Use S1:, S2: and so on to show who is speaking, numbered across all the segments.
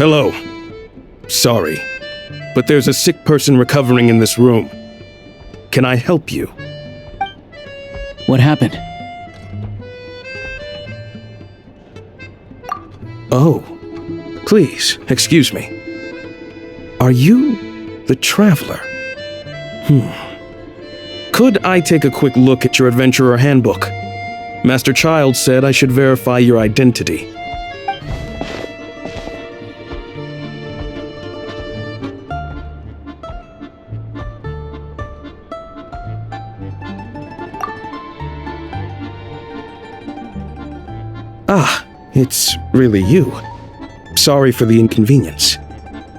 S1: Hello. Sorry, but there's a sick person recovering in this room. Can I help you?
S2: What happened?
S1: Oh, please, excuse me. Are you the Traveler? Could I take a quick look at your Adventurer Handbook? Master Child said I should verify your identity. Ah, it's really you. Sorry for the inconvenience.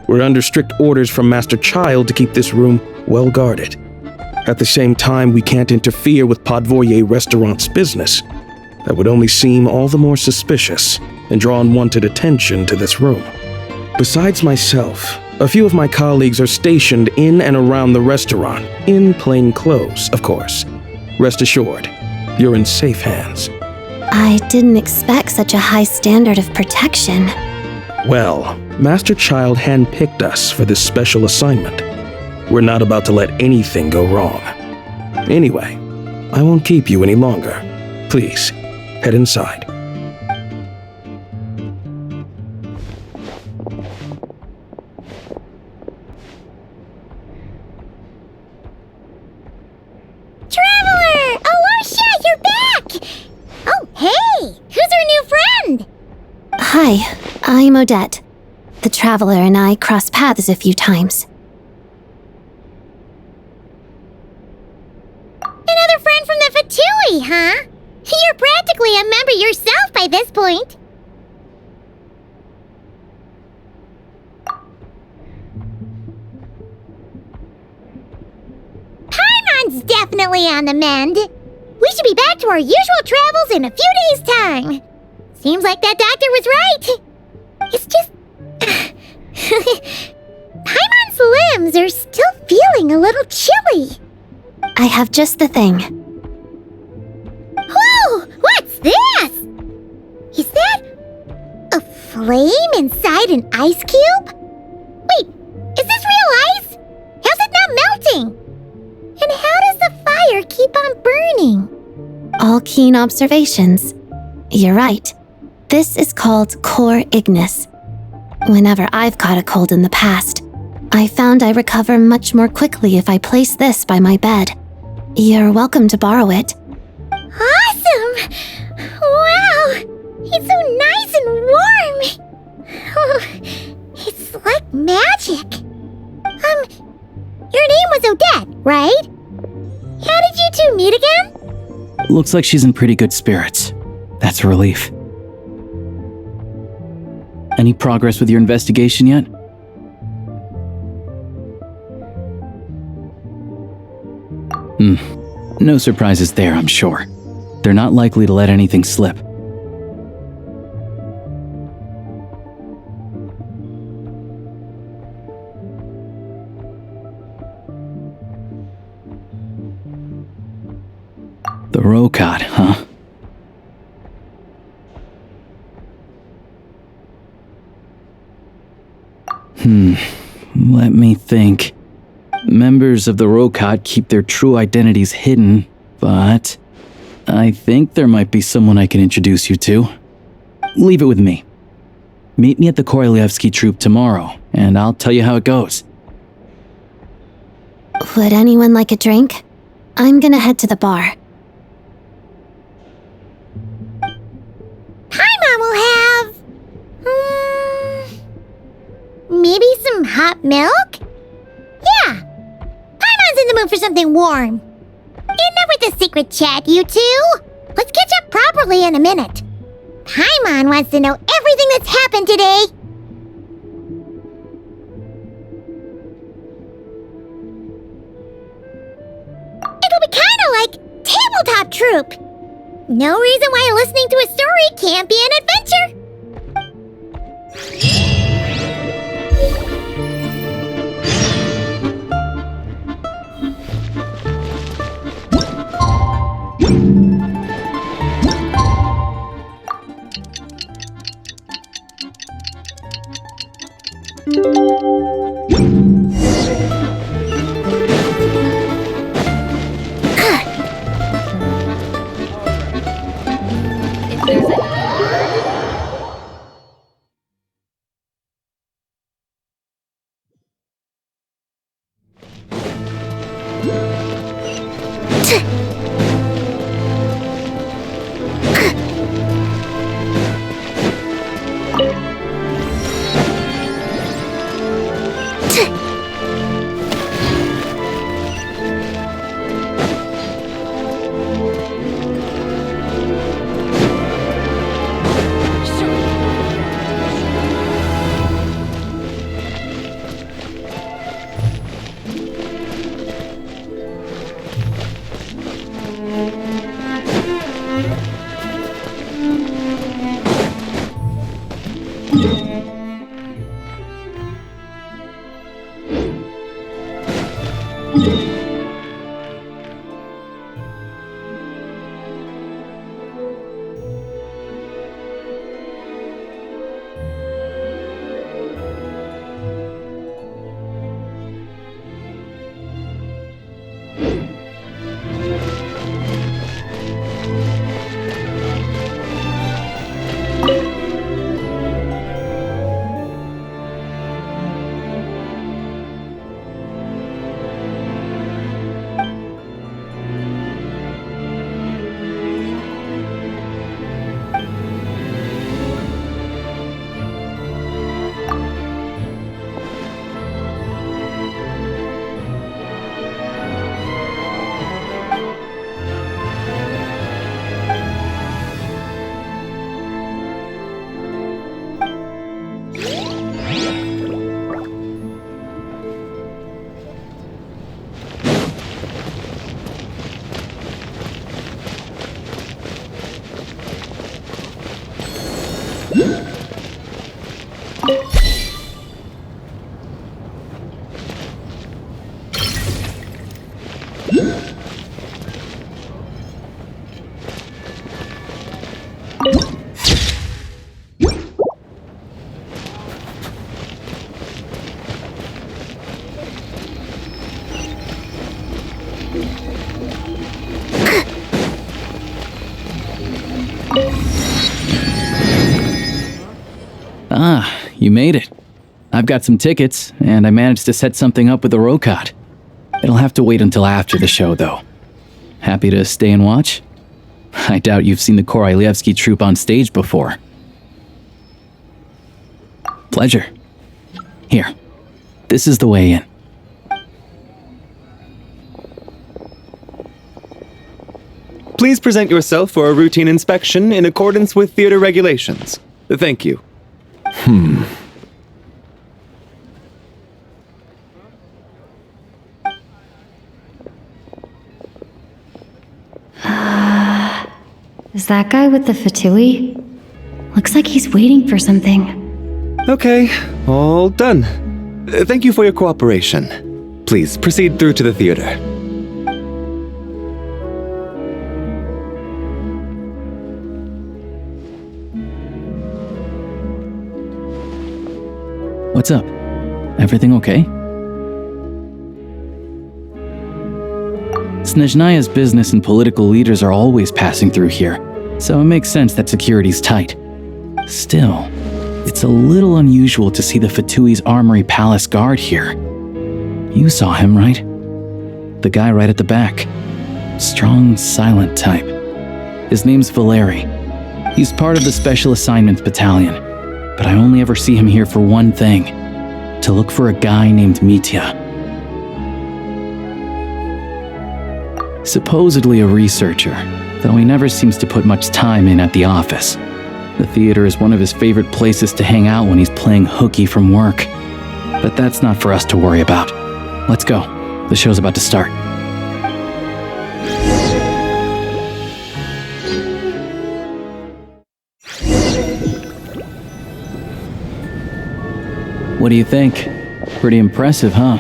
S1: We're under strict orders from Master Child to keep this room well guarded. At the same time, we can't interfere with Podvoye Restaurant's business. That would only seem all the more suspicious and draw unwanted attention to this room. Besides myself, a few of my colleagues are stationed in and around the restaurant, in plain clothes, of course. Rest assured, you're in safe hands.
S3: I didn't expect such a high standard of protection.
S1: Well, Master Child handpicked us for this special assignment. We're not about to let anything go wrong. Anyway, I won't keep you any longer. Please, head inside.
S4: Traveler! Alosha, you're back! Oh, hey! Who's our new friend?
S3: Hi, I'm Odette. The Traveler and I crossed paths a few times.
S4: Another friend from the Fatui, huh? You're practically a member yourself by this point. Paimon's definitely on the mend. We should be back to our usual travels in a few days' time. Seems like that doctor was right. It's just... Paimon's limbs are still feeling a little chilly.
S3: I have just the thing.
S4: Whoa! What's this? Is that a flame inside an ice cube? Wait, is this real ice? How's it not melting? And how does the fire keep on burning?
S3: All keen observations. You're right. This is called core ignis. Whenever I've caught a cold in the past, I found I recover much more quickly if I place this by my bed. You're welcome to borrow it.
S4: Awesome! Wow! It's so nice and warm! Oh, it's like magic. Your name was Odette, right? How did you two meet again?
S2: Looks like she's in pretty good spirits. That's a relief. Any progress with your investigation yet? No surprises there, I'm sure. They're not likely to let anything slip. The Rokot, huh? Let me think. Members of the Rokot keep their true identities hidden, but I think there might be someone I can introduce you to. Leave it with me. Meet me at the Korolyevsky troop tomorrow, and I'll tell you how it goes.
S3: Would anyone like a drink? I'm gonna head to the bar.
S4: Paimon will have... maybe some hot milk? Yeah. Paimon's in the mood for something warm. Enough with the secret chat, you two. Let's catch up properly in a minute. Paimon wants to know everything that's happened today. It'll be kinda like tabletop troop. No reason why listening to a story can't be an adventure.
S2: Ah, you made it. I've got some tickets, and I managed to set something up with the Rokot. It'll have to wait until after the show, though. Happy to stay and watch? I doubt you've seen the Korolyevsky troupe on stage before. Pleasure. Here. This is the way in.
S5: Please present yourself for a routine inspection in accordance with theater regulations. Thank you.
S6: Is that guy with the fatui? Looks like he's waiting for something.
S5: Okay, all done. Thank you for your cooperation. Please proceed through to the theater.
S2: What's up? Everything okay? Snezhnaya's business and political leaders are always passing through here, so it makes sense that security's tight. Still, it's a little unusual to see the Fatui's Armory Palace guard here. You saw him, right? The guy right at the back. Strong, silent type. His name's Valeri. He's part of the Special Assignments Battalion, but I only ever see him here for one thing: to look for a guy named Mitya. Supposedly a researcher, though he never seems to put much time in at the office. The theater is one of his favorite places to hang out when he's playing hooky from work. But that's not for us to worry about. Let's go. The show's about to start. What do you think? Pretty impressive, huh?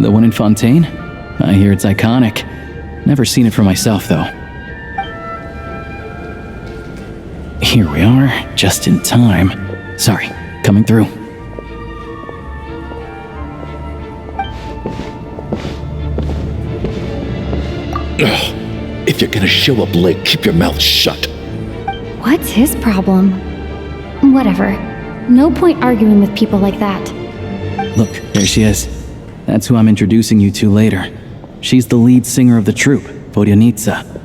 S2: The one in Fontaine? I hear it's iconic. Never seen it for myself, though. Here we are, just in time. Sorry, coming through.
S7: If you're gonna show up late, keep your mouth shut.
S6: What's his problem? Whatever. No point arguing with people like that.
S2: Look, there she is. That's who I'm introducing you to later. She's the lead singer of the troupe, Vodyanitsa.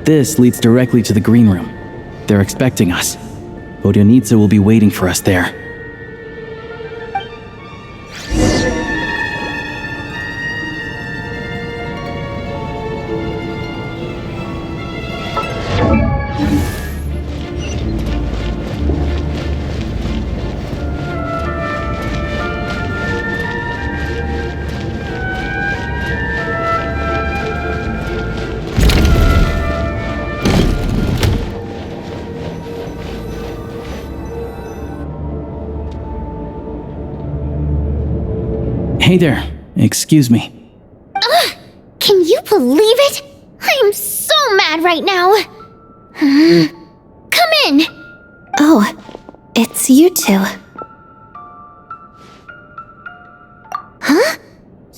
S2: This leads directly to the green room. They're expecting us. Vodyanitsa will be waiting for us there. Hey there, excuse me.
S4: Can you believe it? I am so mad right now. Come in.
S3: Oh, it's you two.
S4: Huh?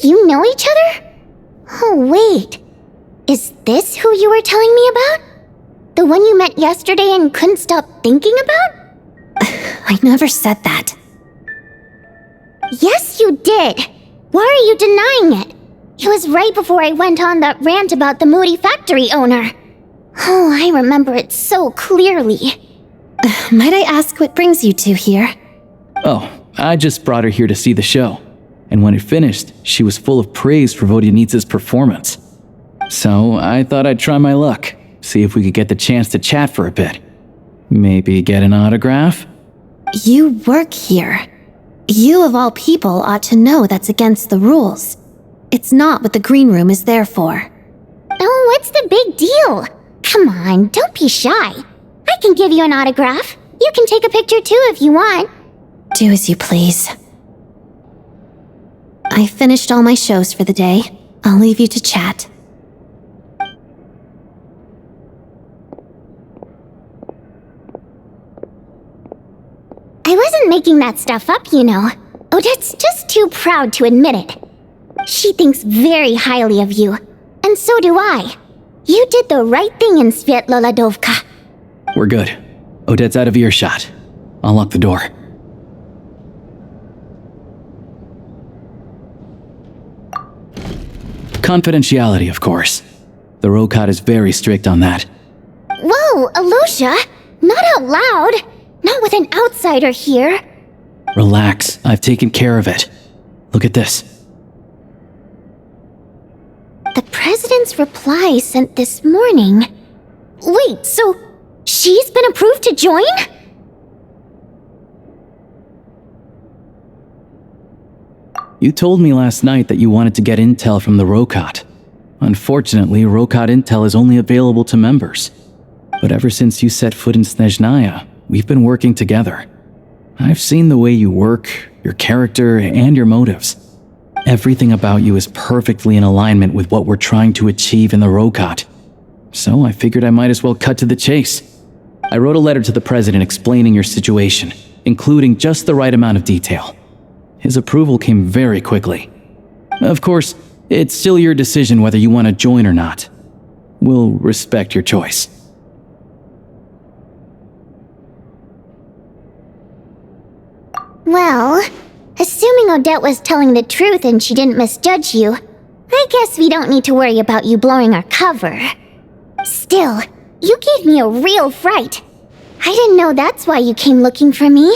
S4: You know each other? Oh, wait. Is this who you were telling me about? The one you met yesterday and couldn't stop thinking about?
S3: I never said that.
S4: Yes, you did. Why are you denying it? It was right before I went on that rant about the moody factory owner. Oh, I remember it so clearly.
S3: Might I ask what brings you two here?
S2: Oh, I just brought her here to see the show. And when it finished, she was full of praise for Vodyanitsa's performance. So I thought I'd try my luck, see if we could get the chance to chat for a bit. Maybe get an autograph?
S3: You work here. You of all people ought to know that's against the rules. It's not what the green room is there for.
S4: Oh, what's the big deal? Come on, don't be shy. I can give you an autograph. You can take a picture too if you want.
S3: Do as you please. I finished all my shows for the day. I'll leave you to chat.
S4: I wasn't making that stuff up, you know. Odette's just too proud to admit it. She thinks very highly of you, and so do I. You did the right thing in Svietloladovka.
S2: We're good. Odette's out of earshot. I'll lock the door. Confidentiality, of course. The Rokot is very strict on that.
S4: Whoa, Alosia! Not out loud! Not with an outsider here!
S2: Relax, I've taken care of it. Look at this.
S4: The president's reply sent this morning. Wait, so she's been approved to join?
S2: You told me last night that you wanted to get intel from the Rokot. Unfortunately, Rokot intel is only available to members. But ever since you set foot in Snezhnaya, we've been working together. I've seen the way you work, your character, and your motives. Everything about you is perfectly in alignment with what we're trying to achieve in the Rokot. So I figured I might as well cut to the chase. I wrote a letter to the president explaining your situation, including just the right amount of detail. His approval came very quickly. Of course, it's still your decision whether you want to join or not. We'll respect your choice.
S4: Well, assuming Odette was telling the truth and she didn't misjudge you, I guess we don't need to worry about you blowing our cover. Still, you gave me a real fright. I didn't know that's why you came looking for me.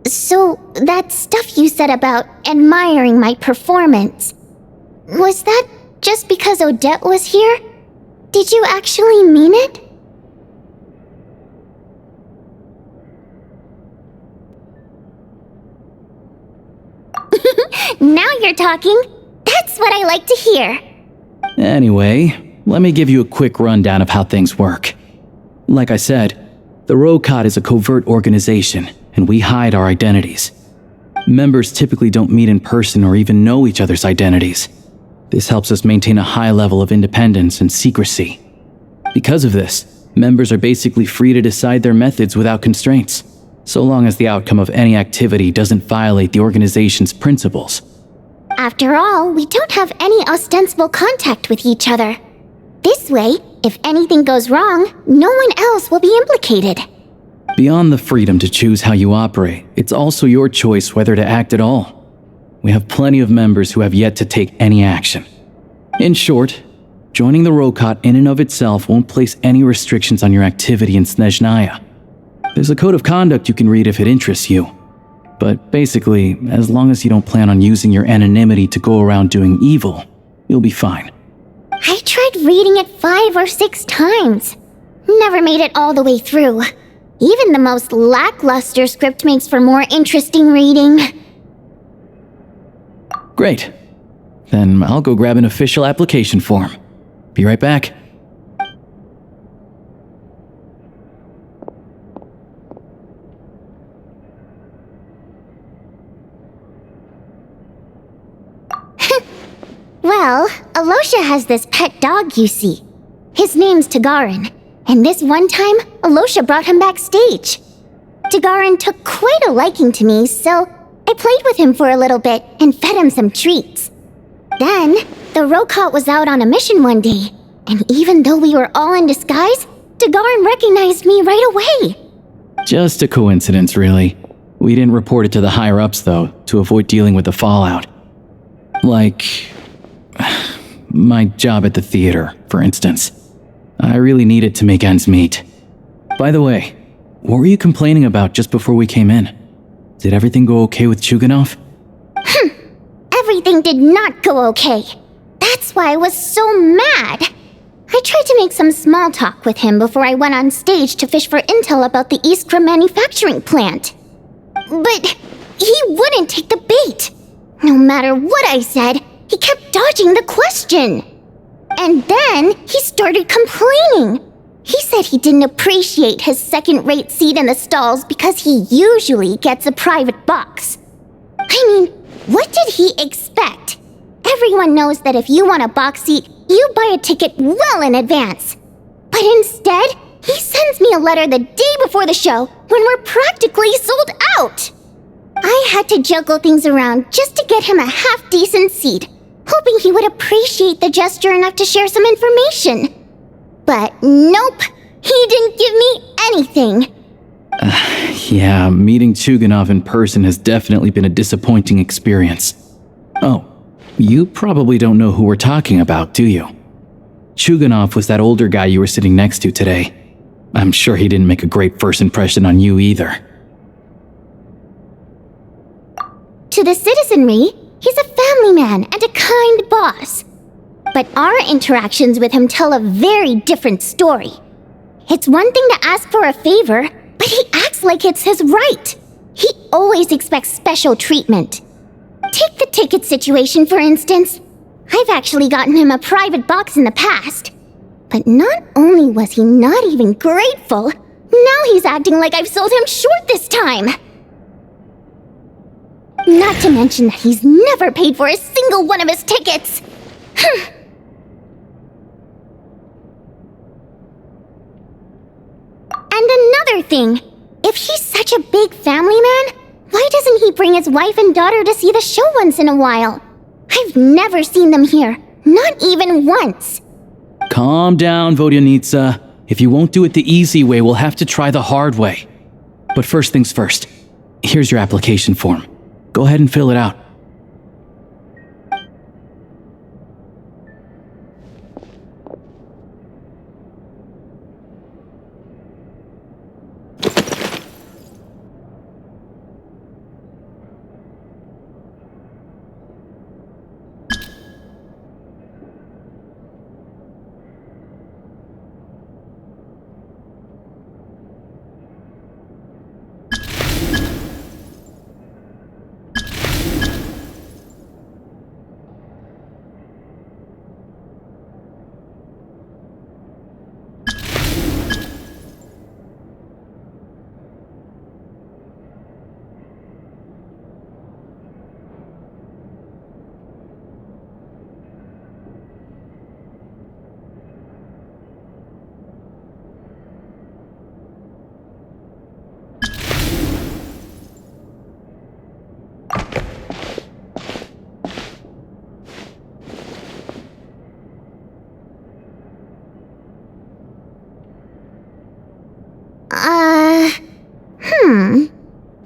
S4: So, that stuff you said about admiring my performance, was that just because Odette was here? Did you actually mean it? Now you're talking. That's what I like to hear.
S2: Anyway, let me give you a quick rundown of how things work. Like I said, the Rokot is a covert organization, and we hide our identities. Members typically don't meet in person or even know each other's identities. This helps us maintain a high level of independence and secrecy. Because of this, members are basically free to decide their methods without constraints, so long as the outcome of any activity doesn't violate the organization's principles.
S4: After all, we don't have any ostensible contact with each other. This way, if anything goes wrong, no one else will be implicated.
S2: Beyond the freedom to choose how you operate, it's also your choice whether to act at all. We have plenty of members who have yet to take any action. In short, joining the Rokot in and of itself won't place any restrictions on your activity in Snezhnaya. There's a code of conduct you can read if it interests you. But basically, as long as you don't plan on using your anonymity to go around doing evil, you'll be fine.
S4: I tried reading it 5 or 6 times. Never made it all the way through. Even the most lackluster script makes for more interesting reading.
S2: Great. Then I'll go grab an official application form. Be right back.
S4: Well, Alosha has this pet dog, you see. His name's Tagarin, and this one time, Alosha brought him backstage. Tagarin took quite a liking to me, so I played with him for a little bit and fed him some treats. Then, the Rokot was out on a mission one day, and even though we were all in disguise, Tagarin recognized me right away.
S2: Just a coincidence, really. We didn't report it to the higher-ups, though, to avoid dealing with the fallout. Like my job at the theater, for instance. I really needed to make ends meet. By the way, what were you complaining about just before we came in? Did everything go okay with Chuganov?
S4: Everything did not go okay. That's why I was so mad. I tried to make some small talk with him before I went on stage to fish for intel about the Iskra manufacturing plant. But he wouldn't take the bait. No matter what I said, he kept dodging the question. And then he started complaining. He said he didn't appreciate his second-rate seat in the stalls because he usually gets a private box. I mean, what did he expect? Everyone knows that if you want a box seat, you buy a ticket well in advance. But instead, he sends me a letter the day before the show when we're practically sold out. I had to juggle things around just to get him a half-decent seat, hoping he would appreciate the gesture enough to share some information. But nope, he didn't give me anything.
S2: Yeah, meeting Chuganov in person has definitely been a disappointing experience. Oh, you probably don't know who we're talking about, do you? Chuganov was that older guy you were sitting next to today. I'm sure he didn't make a great first impression on you either.
S4: To the citizenry, he's a family man and a kind boss. But our interactions with him tell a very different story. It's one thing to ask for a favor, but he acts like it's his right. He always expects special treatment. Take the ticket situation, for instance. I've actually gotten him a private box in the past. But not only was he not even grateful, now he's acting like I've sold him short this time. Not to mention that he's never paid for a single one of his tickets. And another thing, if he's such a big family man, why doesn't he bring his wife and daughter to see the show once in a while? I've never seen them here, not even once.
S2: Calm down, Vodyanitsa. If you won't do it the easy way, we'll have to try the hard way. But first things first, here's your application form. Go ahead and fill it out.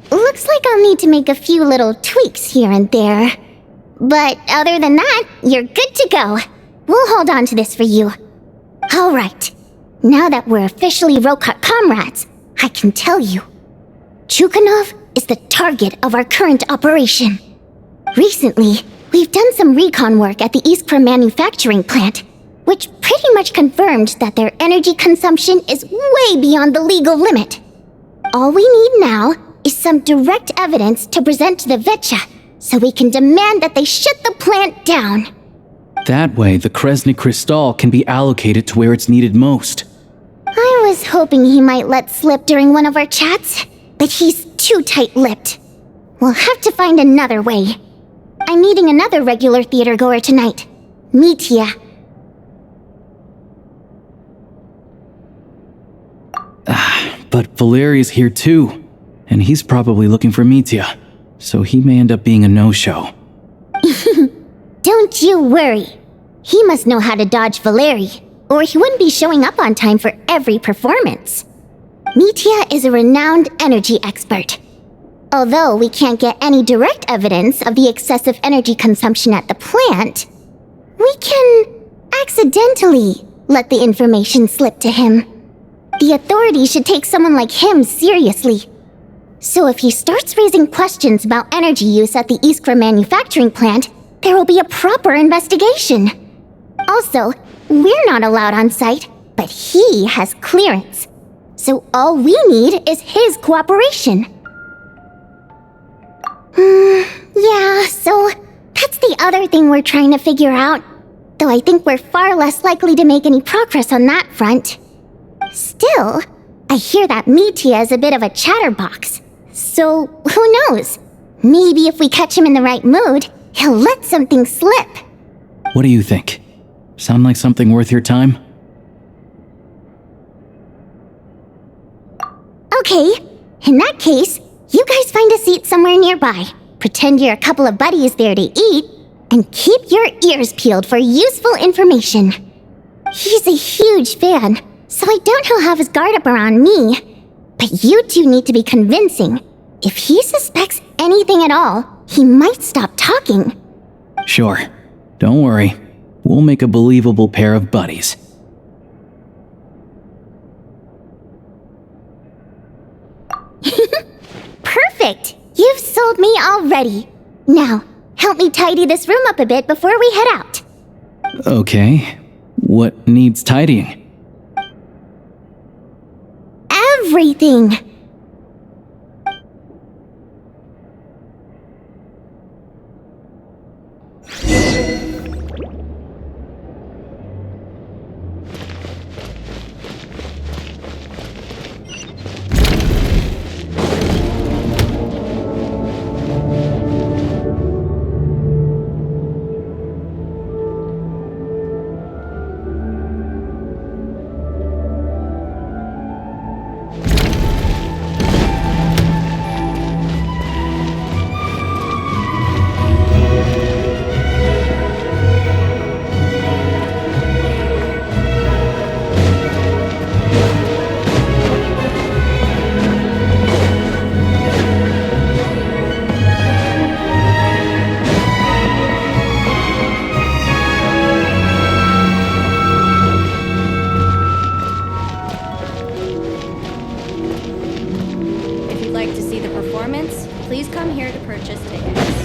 S4: Looks like I'll need to make a few little tweaks here and there. But other than that, you're good to go. We'll hold on to this for you. Alright, now that we're officially Rokot comrades, I can tell you. Chukhanov is the target of our current operation. Recently, we've done some recon work at the Iskra manufacturing plant, which pretty much confirmed that their energy consumption is way beyond the legal limit. All we need now is some direct evidence to present to the Vetcha, so we can demand that they shut the plant down.
S2: That way, the Kresny Crystal can be allocated to where it's needed most.
S4: I was hoping he might let slip during one of our chats, but he's too tight-lipped. We'll have to find another way. I'm meeting another regular theater goer tonight, Mitya.
S2: But Valeri's here too, and he's probably looking for Mitya, so he may end up being a no-show.
S4: Don't you worry. He must know how to dodge Valeri, or he wouldn't be showing up on time for every performance. Mitya is a renowned energy expert. Although we can't get any direct evidence of the excessive energy consumption at the plant, we can accidentally let the information slip to him. The authorities should take someone like him seriously. So if he starts raising questions about energy use at the Iskra manufacturing plant, there will be a proper investigation. Also, we're not allowed on site, but he has clearance. So all we need is his cooperation. Yeah, so that's the other thing we're trying to figure out. Though I think we're far less likely to make any progress on that front. Still, I hear that Mitya is a bit of a chatterbox. So, who knows? Maybe if we catch him in the right mood, he'll let something slip.
S2: What do you think? Sound like something worth your time?
S4: Okay, in that case, you guys find a seat somewhere nearby, pretend you're a couple of buddies there to eat, and keep your ears peeled for useful information. He's a huge fan, so I doubt he'll have his guard up around me. But you two need to be convincing. If he suspects anything at all, he might stop talking.
S2: Sure. Don't worry. We'll make a believable pair of buddies.
S4: Perfect! You've sold me already. Now, help me tidy this room up a bit before we head out.
S2: Okay. What needs tidying?
S4: Everything!
S8: like to see the performance, please come here to purchase tickets.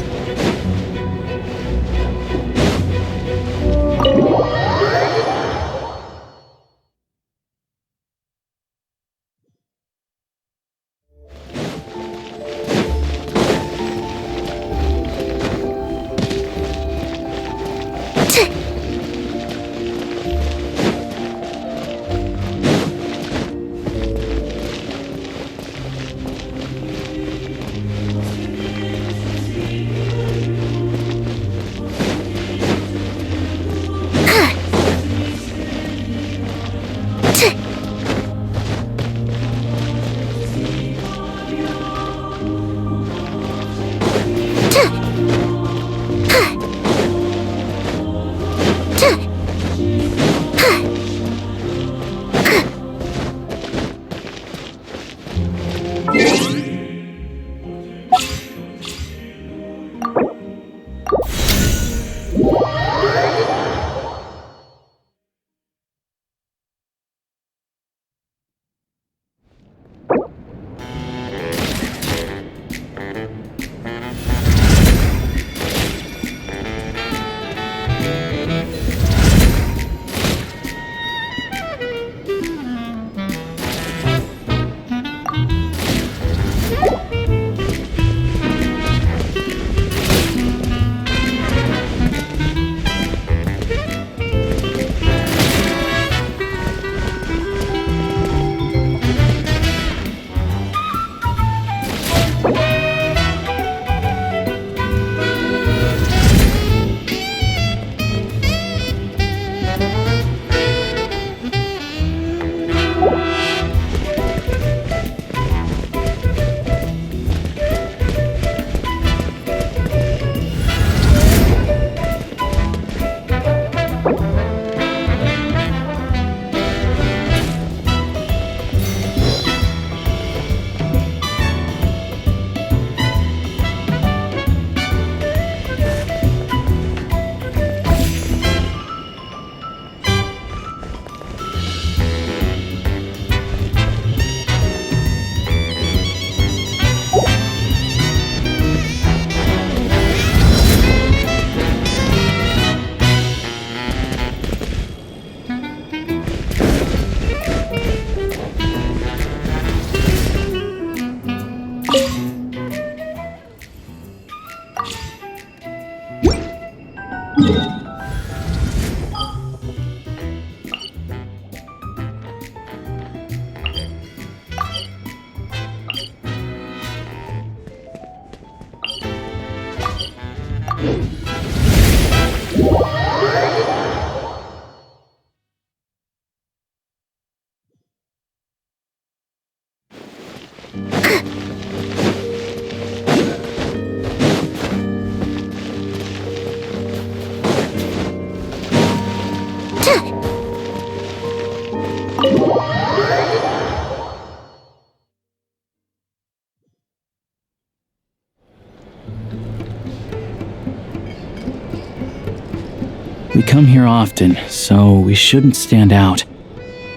S2: We come here often, so we shouldn't stand out.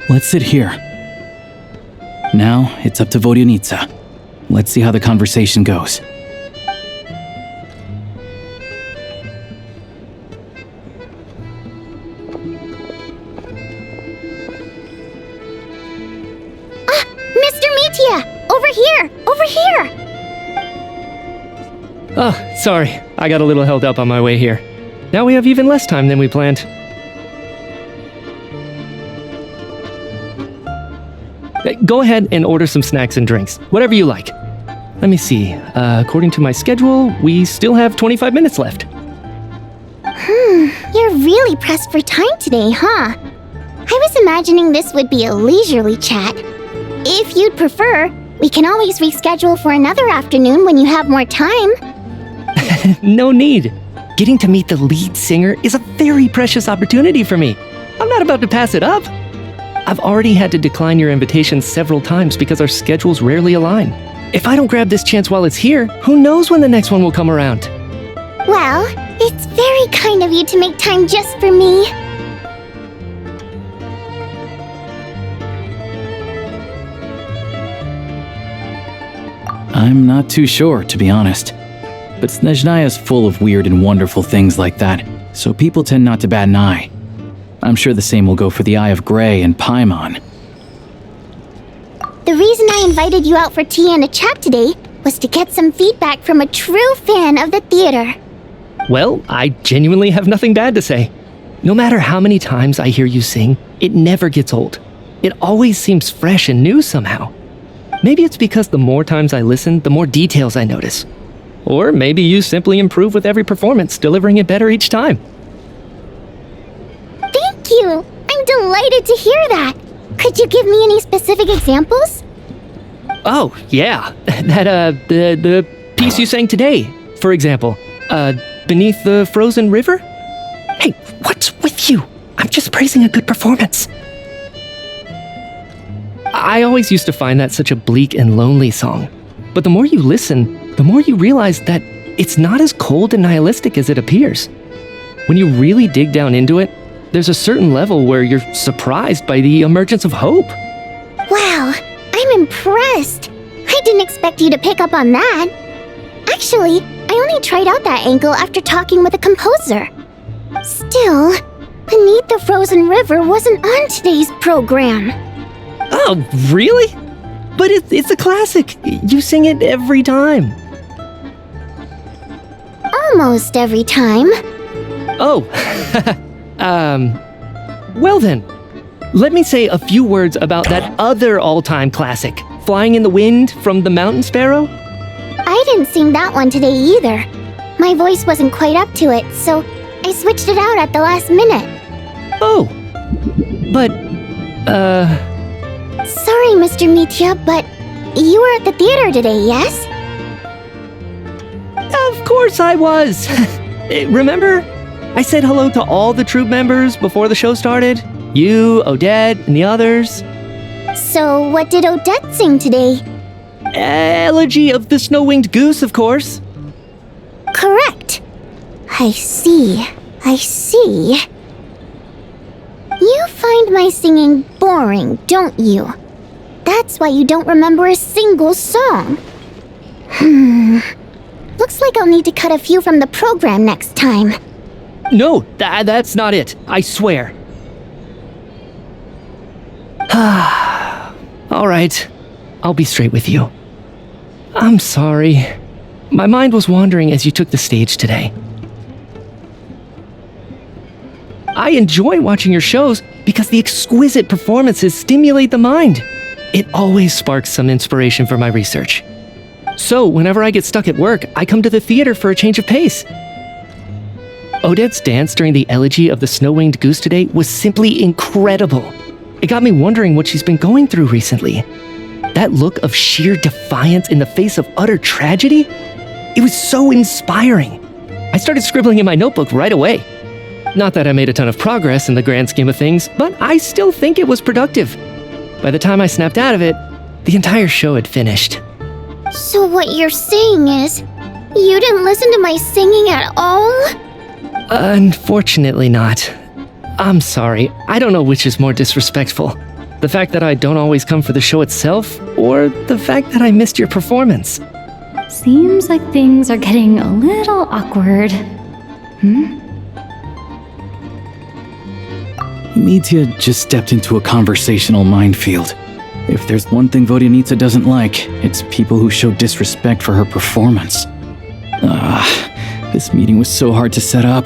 S2: Let's sit here. Now, it's up to Vodyanitsa. Let's see how the conversation goes.
S4: Mr. Mitya! Over here! Over here!
S9: Oh, sorry. I got a little held up on my way here. Now we have even less time than we planned. Go ahead and order some snacks and drinks, whatever you like. Let me see. According to my schedule, we still have 25 minutes left.
S4: You're really pressed for time today, huh? I was imagining this would be a leisurely chat. If you'd prefer, we can always reschedule for another afternoon when you have more time.
S9: No need. Getting to meet the lead singer is a very precious opportunity for me. I'm not about to pass it up. I've already had to decline your invitation several times because our schedules rarely align. If I don't grab this chance while it's here, who knows when the next one will come around?
S4: Well, it's very kind of you to make time just for me.
S2: I'm not too sure, to be honest. But Snezhnaya is full of weird and wonderful things like that, so people tend not to bat an eye. I'm sure the same will go for the Eye of Grey and Paimon.
S4: The reason I invited you out for tea and a chat today was to get some feedback from a true fan of the theater.
S9: Well, I genuinely have nothing bad to say. No matter how many times I hear you sing, it never gets old. It always seems fresh and new somehow. Maybe it's because the more times I listen, the more details I notice. Or maybe you simply improve with every performance, delivering it better each time.
S4: Thank you! I'm delighted to hear that! Could you give me any specific examples?
S9: Oh, yeah. The piece you sang today, for example. Beneath the Frozen River? Hey, what's with you? I'm just praising a good performance. I always used to find that such a bleak and lonely song. But the more you listen, the more you realize that it's not as cold and nihilistic as it appears. When you really dig down into it, there's a certain level where you're surprised by the emergence of hope.
S4: Wow, I'm impressed. I didn't expect you to pick up on that. Actually, I only tried out that angle after talking with a composer. Still, Beneath the Frozen River wasn't on today's program.
S9: Oh, really? But it's a classic. You sing it every time.
S4: Almost every time.
S9: Oh, well then, let me say a few words about that other all-time classic, Flying in the Wind from the Mountain Sparrow.
S4: I didn't sing that one today either. My voice wasn't quite up to it, so I switched it out at the last minute.
S9: Oh, but,
S4: Sorry, Mr. Mitya, but you were at the theater today, yes?
S9: Of course I was. Remember? I said hello to all the troupe members before the show started. You, Odette, and the others.
S4: So what did Odette sing today?
S9: Elegy of the Snow-Winged Goose, of course.
S4: Correct. I see. You find my singing boring, don't you? That's why you don't remember a single song. Looks like I'll need to cut a few from the program next time.
S9: No, that's not it. I swear. All right. I'll be straight with you. I'm sorry. My mind was wandering as you took the stage today. I enjoy watching your shows because the exquisite performances stimulate the mind. It always sparks some inspiration for my research. So, whenever I get stuck at work, I come to the theater for a change of pace. Odette's dance during the Elegy of the Snow-Winged Goose today was simply incredible. It got me wondering what she's been going through recently. That look of sheer defiance in the face of utter tragedy? It was so inspiring. I started scribbling in my notebook right away. Not that I made a ton of progress in the grand scheme of things, but I still think it was productive. By the time I snapped out of it, the entire show had finished.
S4: So what you're saying is, you didn't listen to my singing at all?
S9: Unfortunately not. I'm sorry, I don't know which is more disrespectful. The fact that I don't always come for the show itself, or the fact that I missed your performance.
S6: Seems like things are getting a little awkward.
S2: Mitya just stepped into a conversational minefield. If there's one thing Vodyanica doesn't like, it's people who show disrespect for her performance. This meeting was so hard to set up.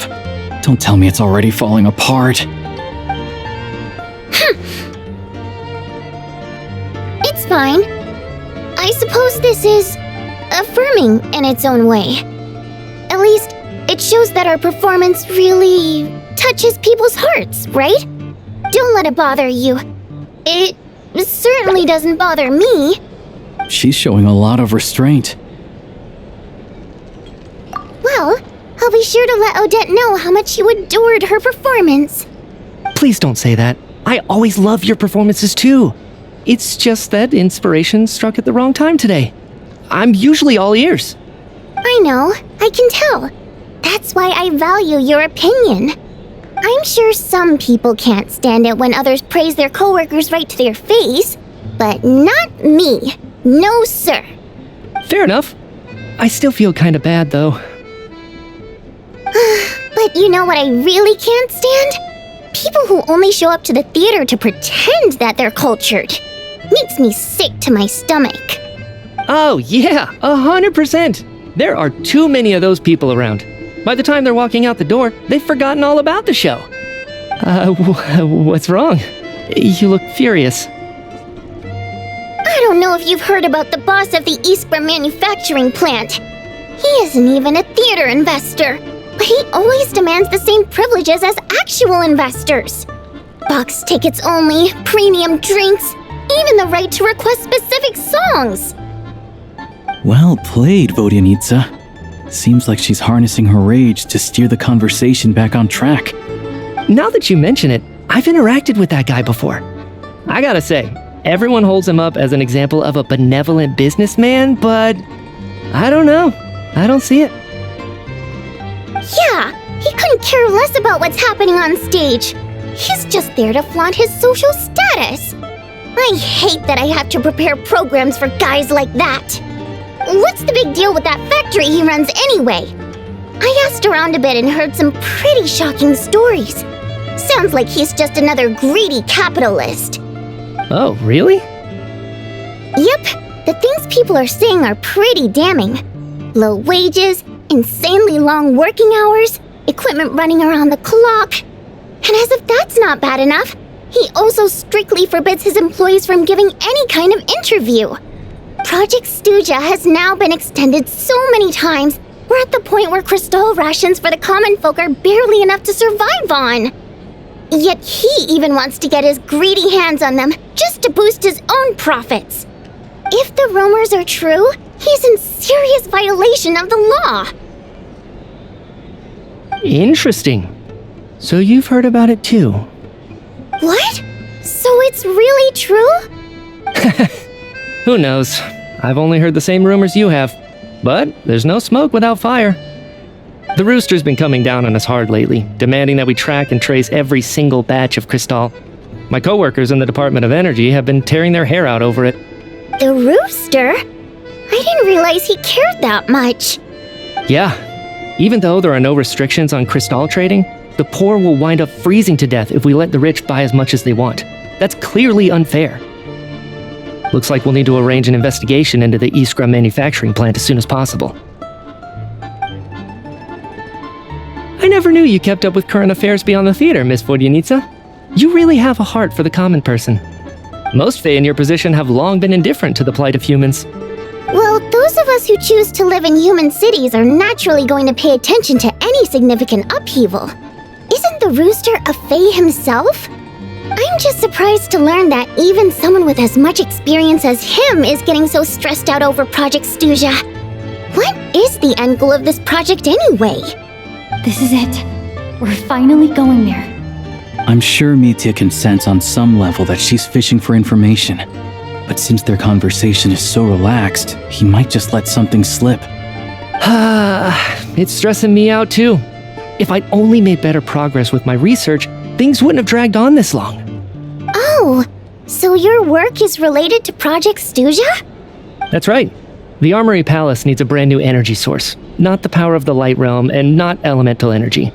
S2: Don't tell me it's already falling apart.
S4: It's fine. I suppose this is affirming in its own way. At least, it shows that our performance really touches people's hearts, right? Don't let it bother you. It certainly doesn't bother me.
S2: She's showing a lot of restraint.
S4: Well, I'll be sure to let Odette know how much you adored her performance.
S9: Please don't say that. I always love your performances too. It's just that inspiration struck at the wrong time today. I'm usually all ears.
S4: I know, I can tell. That's why I value your opinion. I'm sure some people can't stand it when others praise their coworkers right to their face, but not me. No, sir.
S9: Fair enough. I still feel kinda bad, though.
S4: But you know what I really can't stand? People who only show up to the theater to pretend that they're cultured. Makes me sick to my stomach.
S9: Oh, yeah, 100%. There are too many of those people around. By the time they're walking out the door, they've forgotten all about the show. What's wrong? You look furious.
S4: I don't know if you've heard about the boss of the Eastborough manufacturing plant. He isn't even a theater investor, but he always demands the same privileges as actual investors. Box tickets only, premium drinks, even the right to request specific songs.
S2: Well played, Vodyanitsa. Seems like she's harnessing her rage to steer the conversation back on track.
S9: Now that you mention it, I've interacted with that guy before. I gotta say, everyone holds him up as an example of a benevolent businessman, but I don't know. I don't see it.
S4: Yeah, he couldn't care less about what's happening on stage. He's just there to flaunt his social status. I hate that I have to prepare programs for guys like that. What's the big deal with that factory he runs anyway? I asked around a bit and heard some pretty shocking stories. Sounds like he's just another greedy capitalist.
S9: Oh, really?
S4: Yep, the things people are saying are pretty damning. Low wages, insanely long working hours, equipment running around the clock. And as if that's not bad enough, he also strictly forbids his employees from giving any kind of interview. Project Stuja has now been extended so many times, we're at the point where crystal rations for the common folk are barely enough to survive on. Yet he even wants to get his greedy hands on them just to boost his own profits. If the rumors are true, he's in serious violation of the law.
S9: Interesting. So you've heard about it too?
S4: What? So it's really true?
S9: Who knows? I've only heard the same rumors you have. But there's no smoke without fire. The Rooster's been coming down on us hard lately, demanding that we track and trace every single batch of Crystal. My coworkers in the Department of Energy have been tearing their hair out over it.
S4: The Rooster? I didn't realize he cared that much.
S9: Yeah. Even though there are no restrictions on Crystal trading, the poor will wind up freezing to death if we let the rich buy as much as they want. That's clearly unfair. Looks like we'll need to arrange an investigation into the Iskra manufacturing plant as soon as possible. I never knew you kept up with current affairs beyond the theater, Miss Vodyanitsa. You really have a heart for the common person. Most Fae in your position have long been indifferent to the plight of humans.
S4: Well, those of us who choose to live in human cities are naturally going to pay attention to any significant upheaval. Isn't the Rooster a Fae himself? I'm just surprised to learn that even someone with as much experience as him is getting so stressed out over Project Stuja. What is the end goal of this project anyway?
S6: This is it. We're finally going there.
S2: I'm sure Mitya can sense on some level that she's fishing for information. But since their conversation is so relaxed, he might just let something slip.
S9: It's stressing me out too. If I'd only made better progress with my research, things wouldn't have dragged on this long.
S4: Oh, so your work is related to Project Stuja?
S9: That's right. The Armory Palace needs a brand new energy source, not the power of the Light Realm and not elemental energy.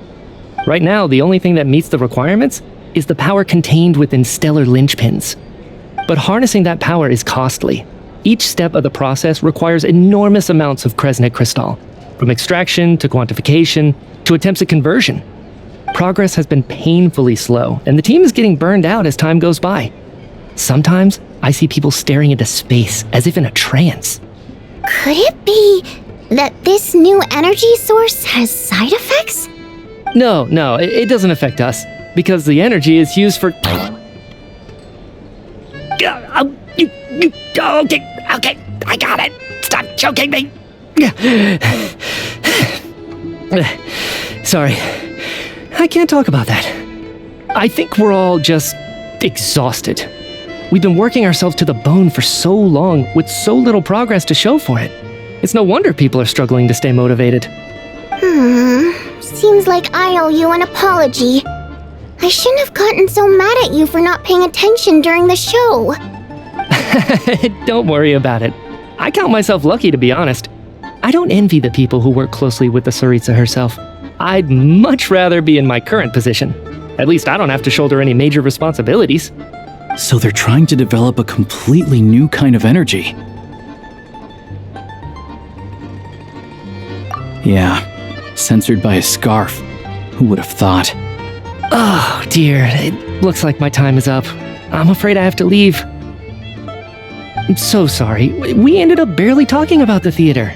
S9: Right now, the only thing that meets the requirements is the power contained within stellar linchpins. But harnessing that power is costly. Each step of the process requires enormous amounts of Kresnik crystal, from extraction to quantification to attempts at conversion. Progress has been painfully slow, and the team is getting burned out as time goes by. Sometimes, I see people staring into space as if in a trance.
S4: Could it be that this new energy source has side effects?
S9: No, it doesn't affect us, because the energy is used for... Okay, I got it. Stop choking me. Sorry, I can't talk about that. I think we're all just exhausted. We've been working ourselves to the bone for so long with so little progress to show for it. It's no wonder people are struggling to stay motivated.
S4: Seems like I owe you an apology. I shouldn't have gotten so mad at you for not paying attention during the show.
S9: Don't worry about it. I count myself lucky, to be honest. I don't envy the people who work closely with the Tsaritsa herself. I'd much rather be in my current position. At least I don't have to shoulder any major responsibilities.
S2: So they're trying to develop a completely new kind of energy. Yeah, censored by a scarf. Who would have thought?
S9: Oh dear, it looks like my time is up. I'm afraid I have to leave. I'm so sorry. We ended up barely talking about the theater.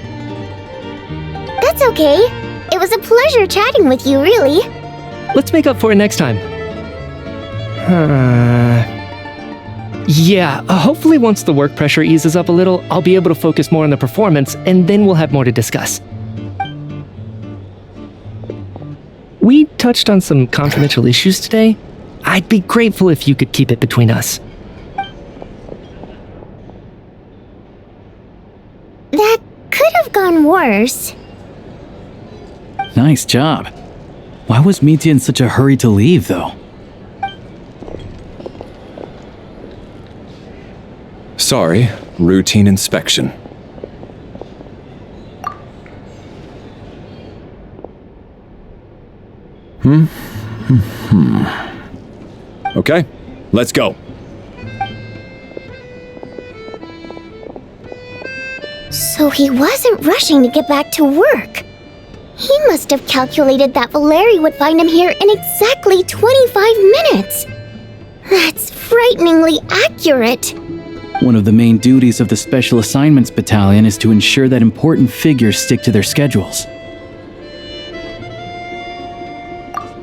S4: That's okay. It was a pleasure chatting with you, really.
S9: Let's make up for it next time. Yeah, hopefully once the work pressure eases up a little, I'll be able to focus more on the performance, and then we'll have more to discuss. We touched on some confidential issues today. I'd be grateful if you could keep it between us.
S4: That could have gone worse.
S2: Nice job. Why was Mitya in such a hurry to leave, though?
S10: Sorry, routine inspection. Okay, let's go.
S4: So he wasn't rushing to get back to work. He must have calculated that Valeri would find him here in exactly 25 minutes. That's frighteningly accurate.
S2: One of the main duties of the Special Assignments Battalion is to ensure that important figures stick to their schedules.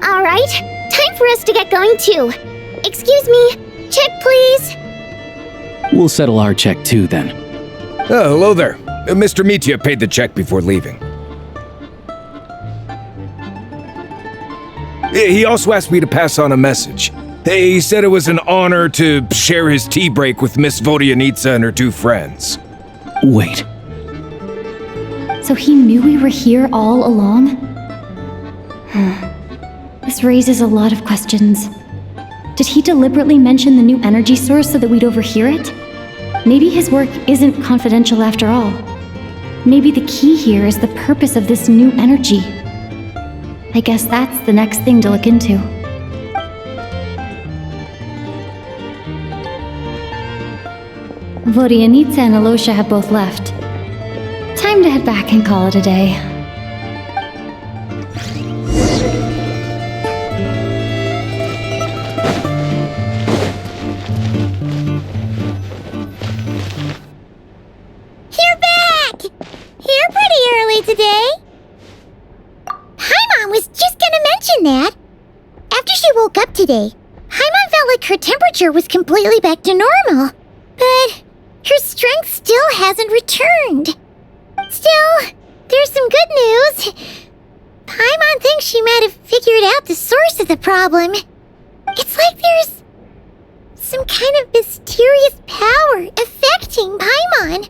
S4: All right, time for us to get going too. Excuse me, check please.
S2: We'll settle our check too, then.
S11: Oh, hello there. Mr. Mitya paid the check before leaving. He also asked me to pass on a message. He said it was an honor to share his tea break with Miss Vodyanitsa and her two friends.
S2: Wait.
S6: So he knew we were here all along? This raises a lot of questions. Did he deliberately mention the new energy source so that we'd overhear it? Maybe his work isn't confidential after all. Maybe the key here is the purpose of this new energy. I guess that's the next thing to look into. Vodyanitsa and Alosha have both left. Time to head back and call it a day.
S4: You're back! Here pretty early today. Paimon was just gonna mention that. After she woke up today, Paimon felt like her temperature was completely back to normal. But her strength still hasn't returned. Still, there's some good news. Paimon thinks she might have figured out the source of the problem. It's like there's some kind of mysterious power affecting Paimon.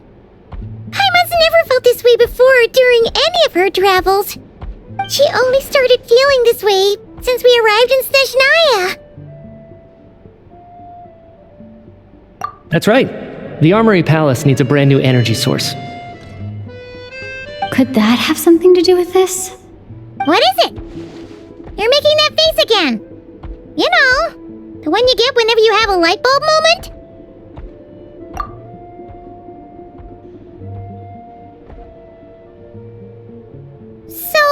S4: Paimon's never felt this way before during any of her travels. She only started feeling this way since we arrived in Snezhnaya.
S9: That's right. The Armory Palace needs a brand new energy source.
S6: Could that have something to do with this?
S4: What is it? You're making that face again. You know, the one you get whenever you have a light bulb moment? So,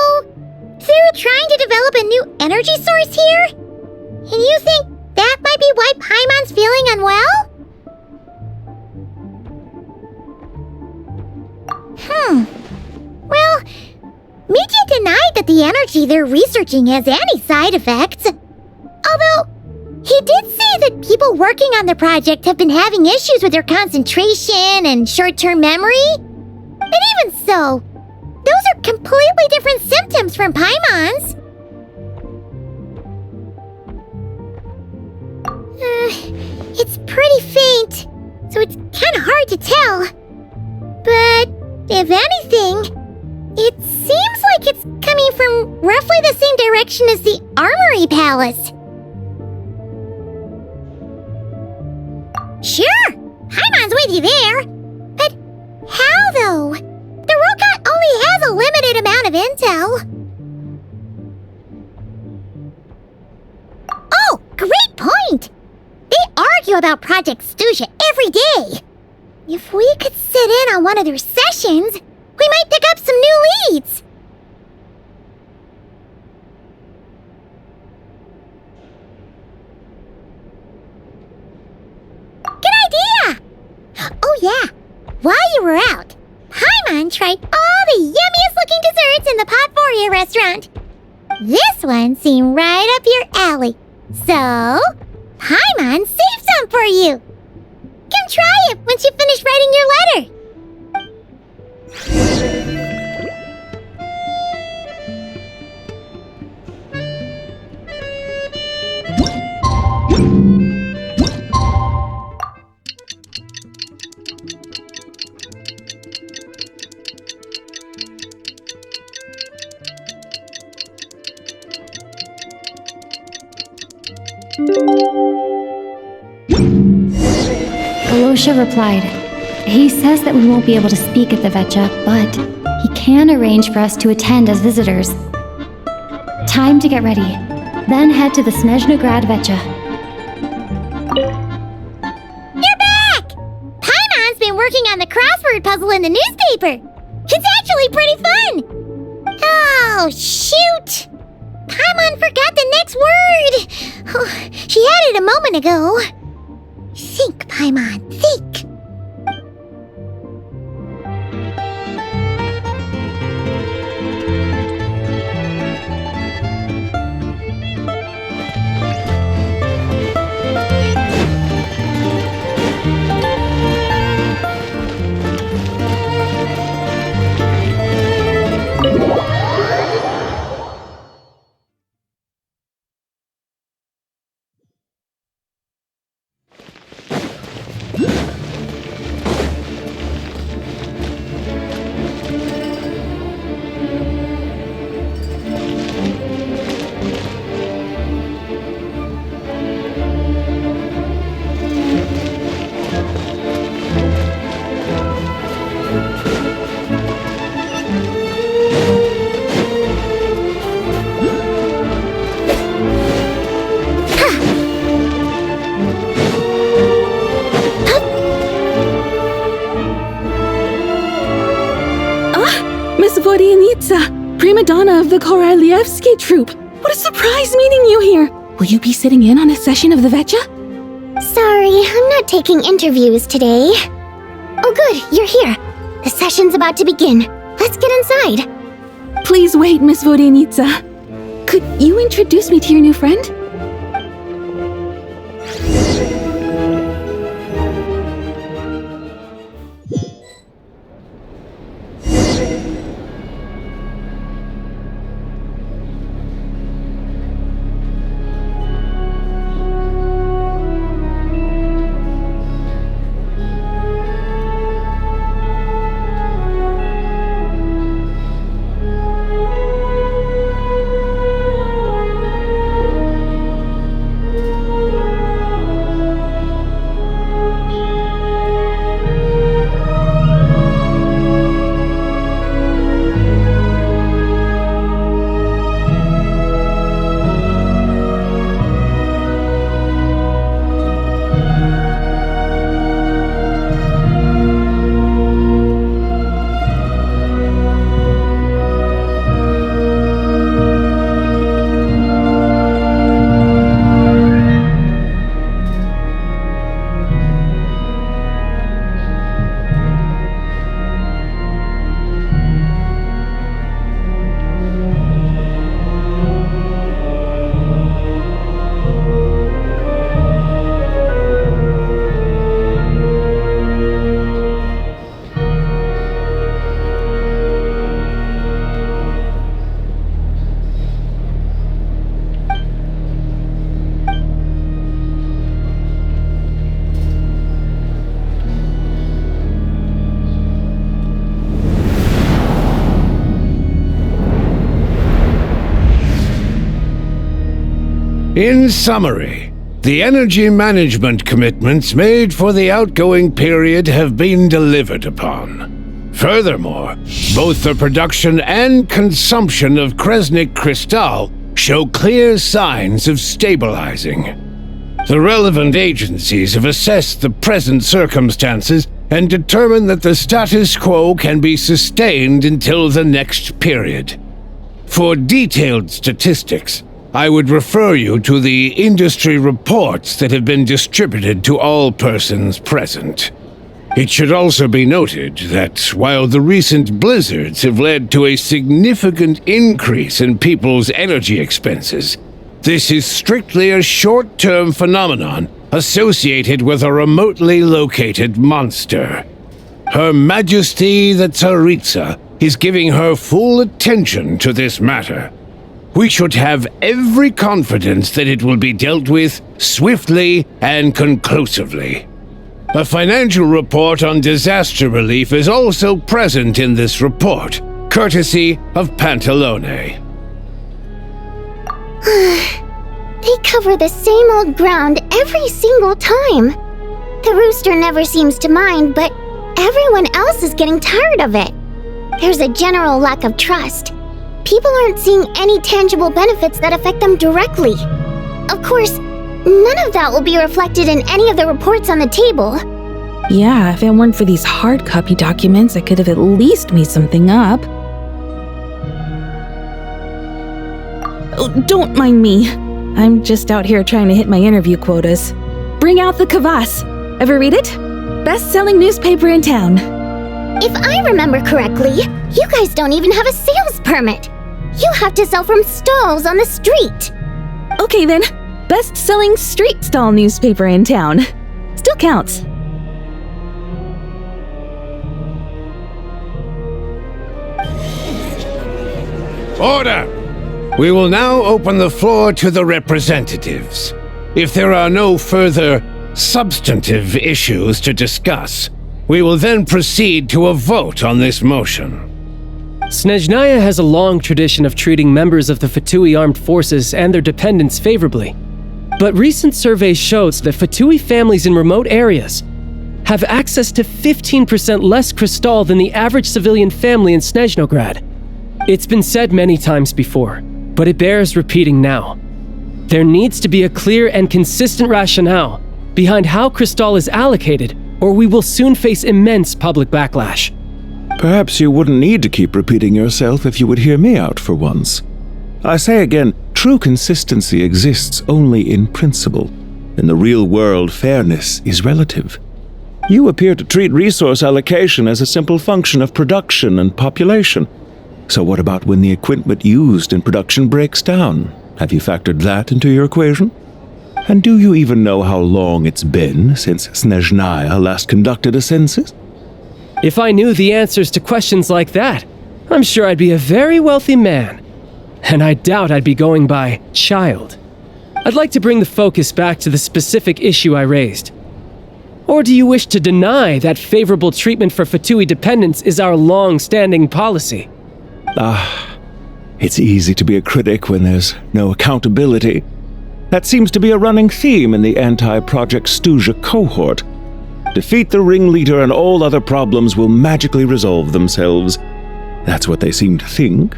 S4: they're trying to develop a new energy source here? And you think that might be why Paimon's feeling unwell? Well, Mitya denied that the energy they're researching has any side effects. Although, he did say that people working on the project have been having issues with their concentration and short-term memory. But even so, those are completely different symptoms from Paimon's. It's pretty faint, so it's kind of hard to tell. But if anything, it seems like it's coming from roughly the same direction as the Armory Palace. Sure, Paimon's with you there. But how of intel. Oh, great point! They argue about Project Stuja every day. If we could sit in on one of their sessions, we might pick up some new leads. Good idea! Oh yeah, while you were out, Paimon tried all the yummiest looking desserts in the Potforia restaurant. This one seemed right up your alley. So, Paimon saved some for you. Come try it once you finish writing your letter.
S6: Alosha replied, he says that we won't be able to speak at the Vetcha, but he can arrange for us to attend as visitors. Time to get ready, then head to the Snezhnograd Vetcha.
S4: You're back! Paimon's been working on the crossword puzzle in the newspaper. It's actually pretty fun. Oh, shoot! Paimon forgot the next word. Oh, she had it a moment ago. Think, Paimon, think.
S12: Prima donna of the Korolievsky troupe. What a surprise meeting you here. Will you be sitting in on a session of the Vetcha?
S3: Sorry, I'm not taking interviews today. Oh good, you're here. The session's about to begin. Let's get inside.
S12: Please wait, Miss Vodenitsa. Could you introduce me to your new friend?
S13: In summary, the energy management commitments made for the outgoing period have been delivered upon. Furthermore, both the production and consumption of Kresnik crystal show clear signs of stabilizing. The relevant agencies have assessed the present circumstances and determined that the status quo can be sustained until the next period. For detailed statistics, I would refer you to the industry reports that have been distributed to all persons present. It should also be noted that while the recent blizzards have led to a significant increase in people's energy expenses, this is strictly a short-term phenomenon associated with a remotely located monster. Her Majesty the Tsaritsa is giving her full attention to this matter. We should have every confidence that it will be dealt with swiftly and conclusively. A financial report on disaster relief is also present in this report, courtesy of Pantalone.
S4: They cover the same old ground every single time. The rooster never seems to mind, but everyone else is getting tired of it. There's a general lack of trust. People aren't seeing any tangible benefits that affect them directly. Of course, none of that will be reflected in any of the reports on the table.
S12: Yeah, if it weren't for these hard copy documents, I could have at least made something up. Oh, don't mind me. I'm just out here trying to hit my interview quotas. Bring out the kvass. Ever read it? Best-selling newspaper in town.
S4: If I remember correctly, you guys don't even have a sales permit. You have to sell from stalls on the street.
S12: Okay then, best-selling street stall newspaper in town. Still counts.
S13: Order! We will now open the floor to the representatives. If there are no further substantive issues to discuss, we will then proceed to a vote on this motion.
S14: Snezhnaya has a long tradition of treating members of the Fatui armed forces and their dependents favorably. But recent surveys shows that Fatui families in remote areas have access to 15% less crystal than the average civilian family in Snezhnograd. It's been said many times before, but it bears repeating now. There needs to be a clear and consistent rationale behind how crystal is allocated, or we will soon face immense public backlash.
S1: Perhaps you wouldn't need to keep repeating yourself if you would hear me out for once. I say again, true consistency exists only in principle. In the real world, fairness is relative. You appear to treat resource allocation as a simple function of production and population. So what about when the equipment used in production breaks down? Have you factored that into your equation? And do you even know how long it's been since Snezhnaya last conducted a census?
S14: If I knew the answers to questions like that, I'm sure I'd be a very wealthy man. And I doubt I'd be going by child. I'd like to bring the focus back to the specific issue I raised. Or do you wish to deny that favorable treatment for Fatui dependents is our long-standing policy?
S1: It's easy to be a critic when there's no accountability. That seems to be a running theme in the anti-Project Stuja cohort. Defeat the ringleader and all other problems will magically resolve themselves. That's what they seem to think.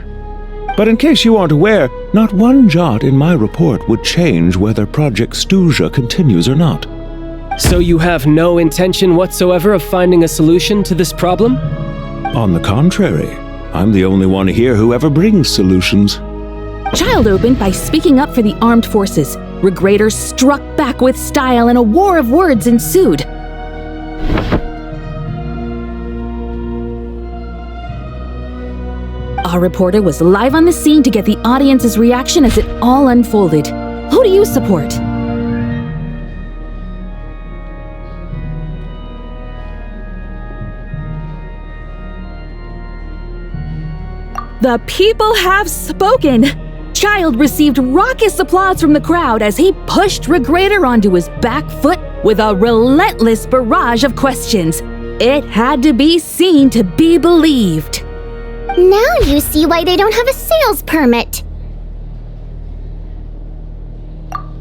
S1: But in case you aren't aware, not one jot in my report would change whether Project Stuja continues or not.
S14: So you have no intention whatsoever of finding a solution to this problem?
S1: On the contrary, I'm the only one here who ever brings solutions.
S12: Child opened by speaking up for the armed forces. Regrator struck back with style and a war of words ensued. Our reporter was live on the scene to get the audience's reaction as it all unfolded. Who do you support? The people have spoken! Child received raucous applause from the crowd as he pushed Regrator onto his back foot with a relentless barrage of questions. It had to be seen to be believed.
S4: Now you see why they don't have a sales permit.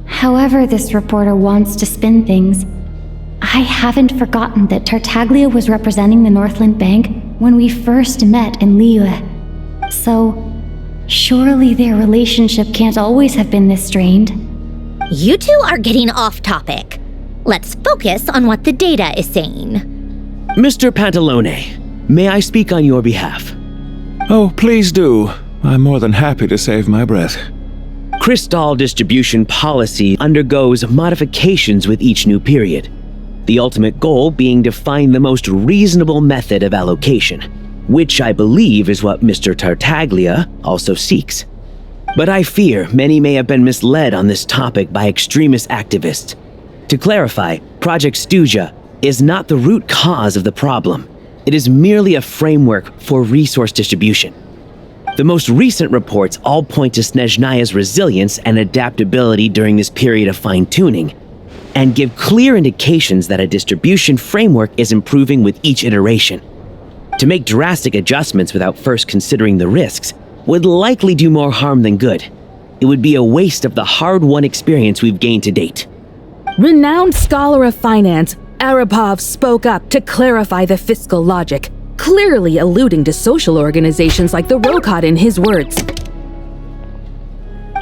S6: However this reporter wants to spin things, I haven't forgotten that Tartaglia was representing the Northland Bank when we first met in Liyue. So, surely their relationship can't always have been this strained.
S4: You two are getting off topic. Let's focus on what the data is saying.
S15: Mr. Pantalone, may I speak on your behalf?
S16: Oh, please do. I'm more than happy to save my breath.
S15: Crystal distribution policy undergoes modifications with each new period. The ultimate goal being to find the most reasonable method of allocation, which I believe is what Mr. Tartaglia also seeks. But I fear many may have been misled on this topic by extremist activists. To clarify, Project Stuja is not the root cause of the problem. It is merely a framework for resource distribution. The most recent reports all point to Snezhnaya's resilience and adaptability during this period of fine-tuning, and give clear indications that a distribution framework is improving with each iteration. To make drastic adjustments without first considering the risks would likely do more harm than good. It would be a waste of the hard-won experience we've gained to date.
S12: Renowned scholar of finance, Arapov spoke up to clarify the fiscal logic, clearly alluding to social organizations like the Rokot in his words.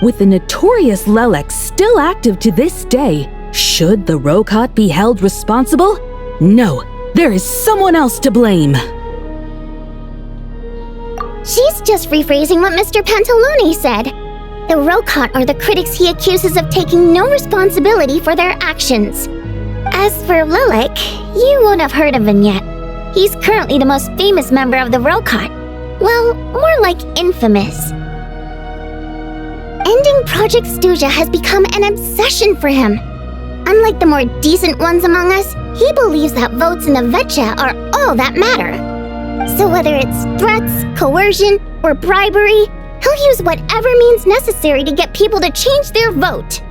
S12: With the notorious Lelek still active to this day, should the Rokot be held responsible? No, there is someone else to blame.
S4: She's just rephrasing what Mr. Pantalone said. The Rokot are the critics he accuses of taking no responsibility for their actions. As for Lelek, you won't have heard of him yet. He's currently the most famous member of the Rokot. Well, more like infamous. Ending Project Stuja has become an obsession for him. Unlike the more decent ones among us, he believes that votes in the Vetcha are all that matter. So whether it's threats, coercion, or bribery, he'll use whatever means necessary to get people to change their vote.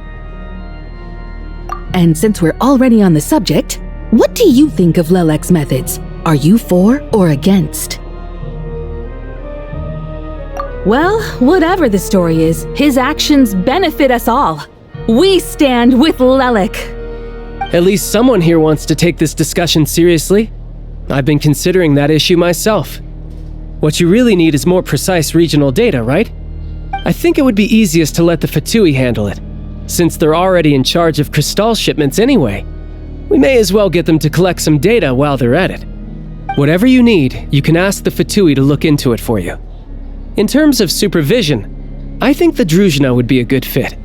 S12: And since we're already on the subject, what do you think of Lelek's methods? Are you for or against? Well, whatever the story is, his actions benefit us all. We stand with Lelek.
S14: At least someone here wants to take this discussion seriously. I've been considering that issue myself. What you really need is more precise regional data, right? I think it would be easiest to let the Fatui handle it, since they're already in charge of Crystal shipments anyway. We may as well get them to collect some data while they're at it. Whatever you need, you can ask the Fatui to look into it for you. In terms of supervision, I think the Druzhna would be a good fit.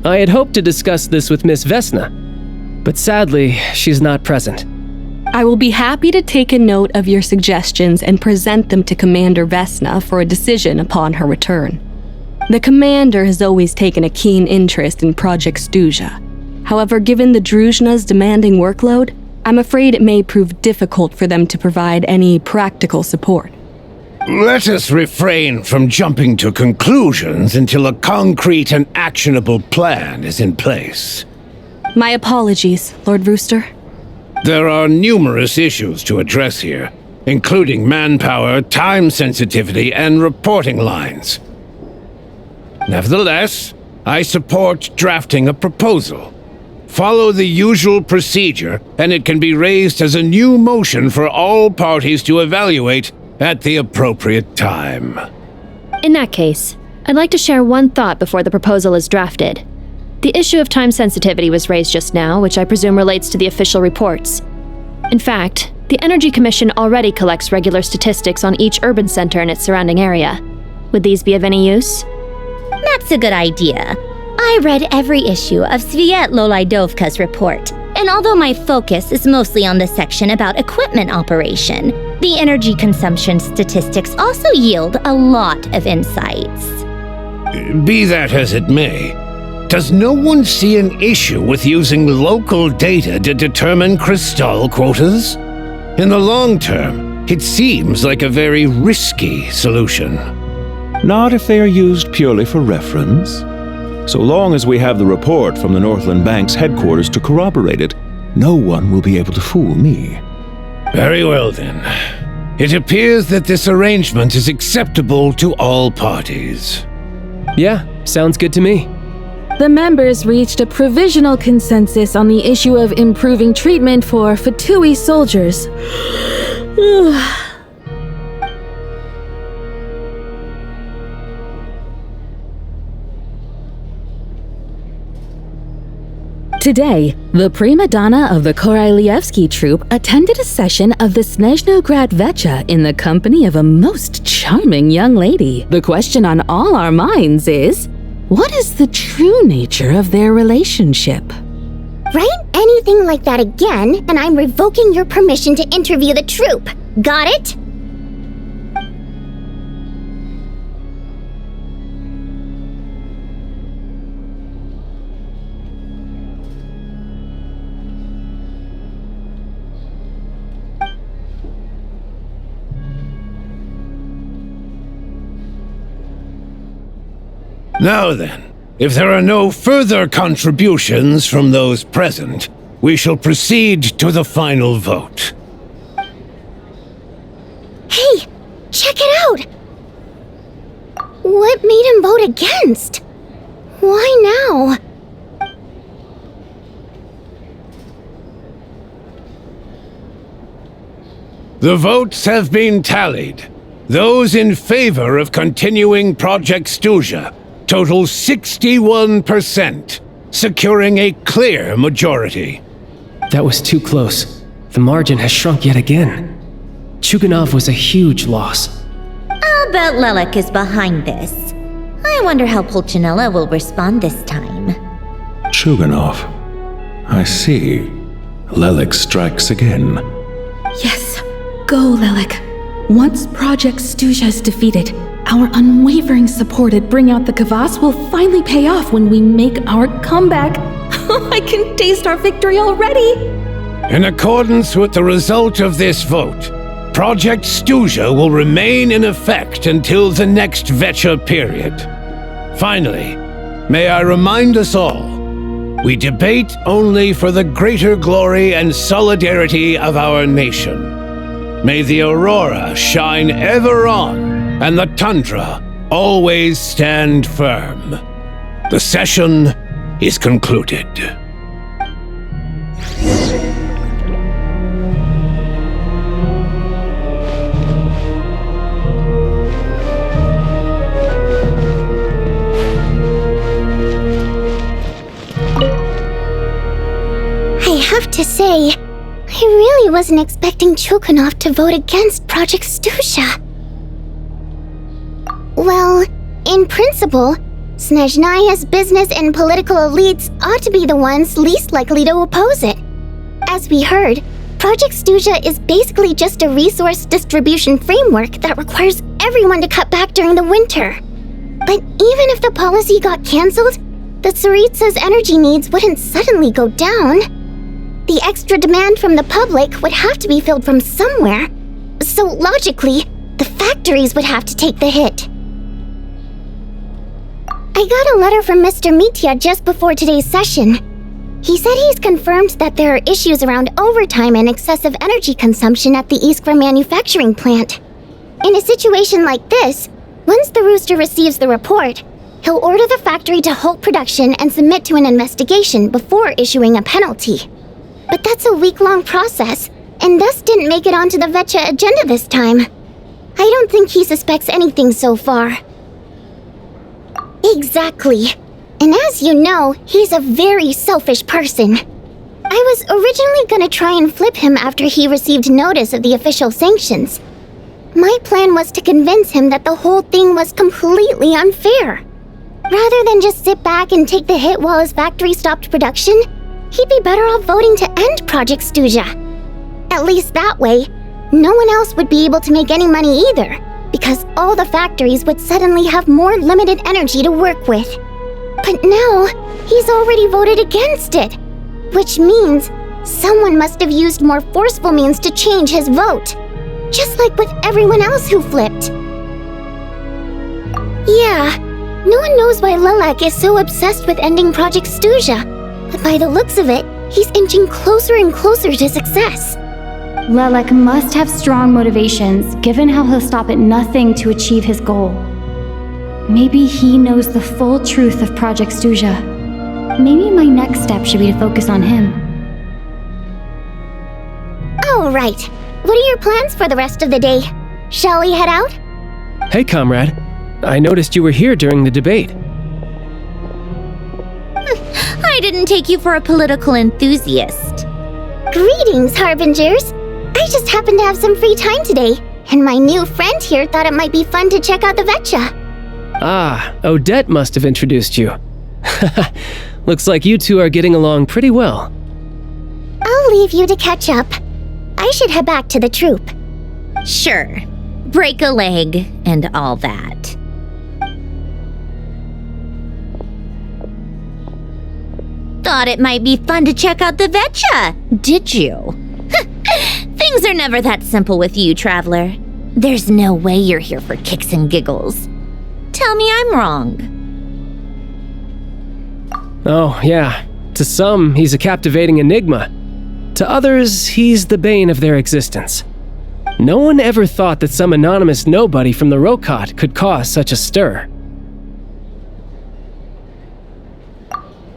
S14: I had hoped to discuss this with Miss Vesna, but sadly, she's not present.
S17: I will be happy to take a note of your suggestions and present them to Commander Vesna for a decision upon her return. The Commander has always taken a keen interest in Project Stuja. However, given the Druzhna's demanding workload, I'm afraid it may prove difficult for them to provide any practical support.
S13: Let us refrain from jumping to conclusions until a concrete and actionable plan is in place.
S17: My apologies, Lord Rooster.
S13: There are numerous issues to address here, including manpower, time sensitivity, and reporting lines. Nevertheless, I support drafting a proposal. Follow the usual procedure, and it can be raised as a new motion for all parties to evaluate at the appropriate time.
S8: In that case, I'd like to share one thought before the proposal is drafted. The issue of time sensitivity was raised just now, which I presume relates to the official reports. In fact, the Energy Commission already collects regular statistics on each urban center and its surrounding area. Would these be of any use?
S4: That's a good idea. I read every issue of Sviet Lolaidovka's report, and although my focus is mostly on the section about equipment operation, the energy consumption statistics also yield a lot of insights.
S13: Be that as it may, does no one see an issue with using local data to determine Crystal quotas? In the long term, it seems like a very risky solution.
S16: Not if they are used purely for reference. So long as we have the report from the Northland Bank's headquarters to corroborate it, no one will be able to fool me.
S13: Very well then. It appears that this arrangement is acceptable to all parties.
S14: Yeah, sounds good to me.
S12: The members reached a provisional consensus on the issue of improving treatment for Fatui soldiers. Today, the prima donna of the Korailievsky troupe attended a session of the Snezhnograd Vecha in the company of a most charming young lady. The question on all our minds is, what is the true nature of their relationship?
S4: Write anything like that again, and I'm revoking your permission to interview the troupe. Got it?
S13: Now then, if there are no further contributions from those present, we shall proceed to the final vote.
S4: Hey, check it out! What made him vote against? Why now?
S13: The votes have been tallied. Those in favor of continuing Project Stuja total 61%, securing a clear majority.
S14: That was too close. The margin has shrunk yet again. Chuganov was a huge loss.
S18: I'll bet Lelek is behind this. I wonder how Pulcinella will respond this time.
S16: Chuganov. I see. Lelek strikes again.
S12: Yes, go, Lelek. Once Project Stuja is defeated, our unwavering support at Bring Out the Kvass will finally pay off when we make our comeback. I can taste our victory already!
S13: In accordance with the result of this vote, Project Stuja will remain in effect until the next Vecha period. Finally, may I remind us all, we debate only for the greater glory and solidarity of our nation. May the aurora shine ever on, and the tundra always stand firm. The session is concluded.
S4: I have to say, I really wasn't expecting Chuganov to vote against Project Stuja. Well, in principle, Snezhnaya's business and political elites ought to be the ones least likely to oppose it. As we heard, Project Stuja is basically just a resource distribution framework that requires everyone to cut back during the winter. But even if the policy got cancelled, the Tsaritsa's energy needs wouldn't suddenly go down. The extra demand from the public would have to be filled from somewhere, so logically, the factories would have to take the hit. I got a letter from Mr. Mitya just before today's session. He said he's confirmed that there are issues around overtime and excessive energy consumption at the Iskra manufacturing plant. In a situation like this, once the Rooster receives the report, he'll order the factory to halt production and submit to an investigation before issuing a penalty. But that's a week-long process, and thus didn't make it onto the Vecha agenda this time. I don't think he suspects anything so far. Exactly. And as you know, he's a very selfish person. I was originally gonna try and flip him after he received notice of the official sanctions. My plan was to convince him that the whole thing was completely unfair. Rather than just sit back and take the hit while his factory stopped production, he'd be better off voting to end Project Stuja. At least that way, no one else would be able to make any money either, because all the factories would suddenly have more limited energy to work with. But now, he's already voted against it, which means someone must have used more forceful means to change his vote, just like with everyone else who flipped. Yeah, no one knows why Lelek is so obsessed with ending Project Stuja, but by the looks of it, he's inching closer and closer to success.
S6: Lelek must have strong motivations, given how he'll stop at nothing to achieve his goal. Maybe he knows the full truth of Project Stuja. Maybe my next step should be to focus on him.
S4: All right. What are your plans for the rest of the day? Shall we head out?
S14: Hey, comrade. I noticed you were here during the debate.
S18: I didn't take you for a political enthusiast.
S4: Greetings, Harbingers. I just happened to have some free time today, and my new friend here thought it might be fun to check out the Vetcha.
S14: Ah, Odette must have introduced you. Looks like you two are getting along pretty well.
S4: I'll leave you to catch up. I should head back to the troop.
S18: Sure. Break a leg and all that. Thought it might be fun to check out the Vetcha, did you? Things are never that simple with you, Traveler. There's no way you're here for kicks and giggles. Tell me I'm wrong.
S14: Oh, yeah. To some, he's a captivating enigma. To others, he's the bane of their existence. No one ever thought that some anonymous nobody from the Rokot could cause such a stir.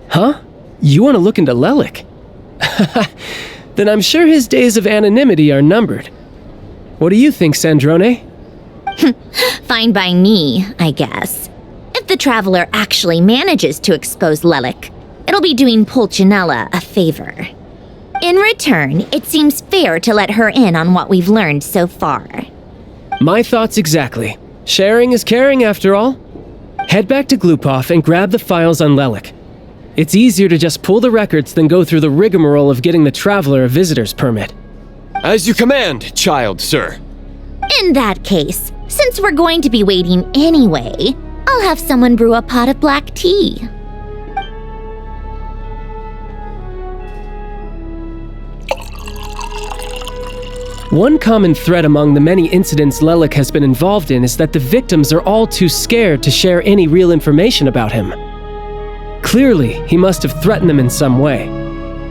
S14: Huh? You want to look into Lelik? Then I'm sure his days of anonymity are numbered. What do you think, Sandrone?
S18: Fine by me, I guess. If the Traveler actually manages to expose Lelik, it'll be doing Pulcinella a favor. In return, it seems fair to let her in on what we've learned so far.
S14: My thoughts exactly. Sharing is caring, after all. Head back to Glupov and grab the files on Lelik. It's easier to just pull the records than go through the rigmarole of getting the Traveler a visitor's permit.
S19: As you command, child, sir.
S18: In that case, since we're going to be waiting anyway, I'll have someone brew a pot of black tea.
S14: One common thread among the many incidents Lelik has been involved in is that the victims are all too scared to share any real information about him. Clearly, he must have threatened them in some way.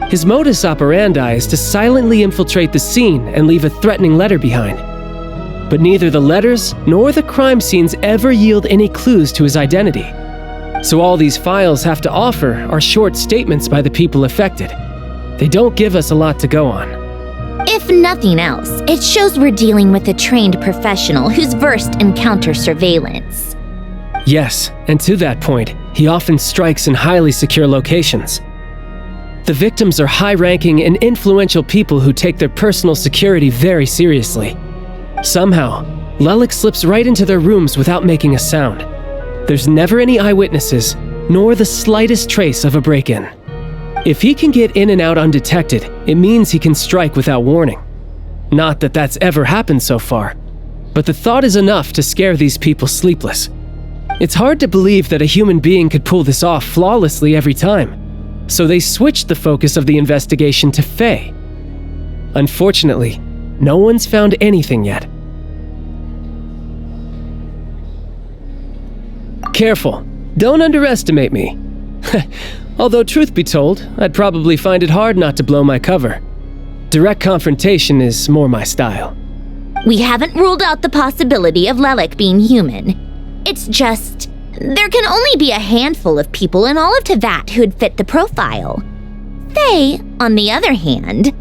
S14: His modus operandi is to silently infiltrate the scene and leave a threatening letter behind. But neither the letters nor the crime scenes ever yield any clues to his identity. So all these files have to offer are short statements by the people affected. They don't give us a lot to go on.
S18: If nothing else, it shows we're dealing with a trained professional who's versed in counter surveillance.
S14: Yes, and to that point, he often strikes in highly secure locations. The victims are high-ranking and influential people who take their personal security very seriously. Somehow, Lelik slips right into their rooms without making a sound. There's never any eyewitnesses, nor the slightest trace of a break-in. If he can get in and out undetected, it means he can strike without warning. Not that that's ever happened so far, but the thought is enough to scare these people sleepless. It's hard to believe that a human being could pull this off flawlessly every time, so they switched the focus of the investigation to Faye. Unfortunately, no one's found anything yet. Careful, don't underestimate me. Although truth be told, I'd probably find it hard not to blow my cover. Direct confrontation is more my style.
S18: We haven't ruled out the possibility of Lelik being human. It's just, there can only be a handful of people in all of Teyvat who'd fit the profile. Faye, on the other hand,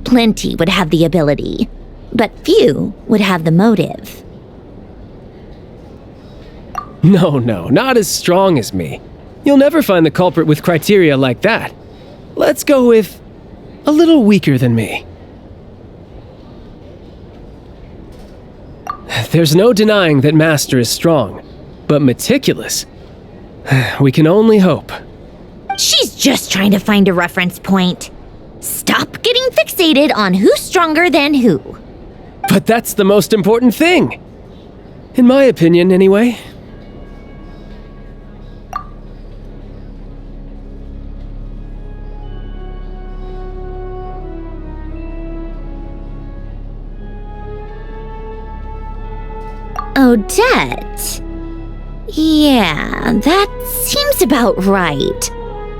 S18: plenty would have the ability, but few would have the motive.
S14: No, not as strong as me. You'll never find the culprit with criteria like that. Let's go with a little weaker than me. There's no denying that Master is strong, but meticulous. We can only hope.
S18: She's just trying to find a reference point. Stop getting fixated on who's stronger than who.
S14: But that's the most important thing. In my opinion, anyway.
S18: Odette? Yeah, that seems about right.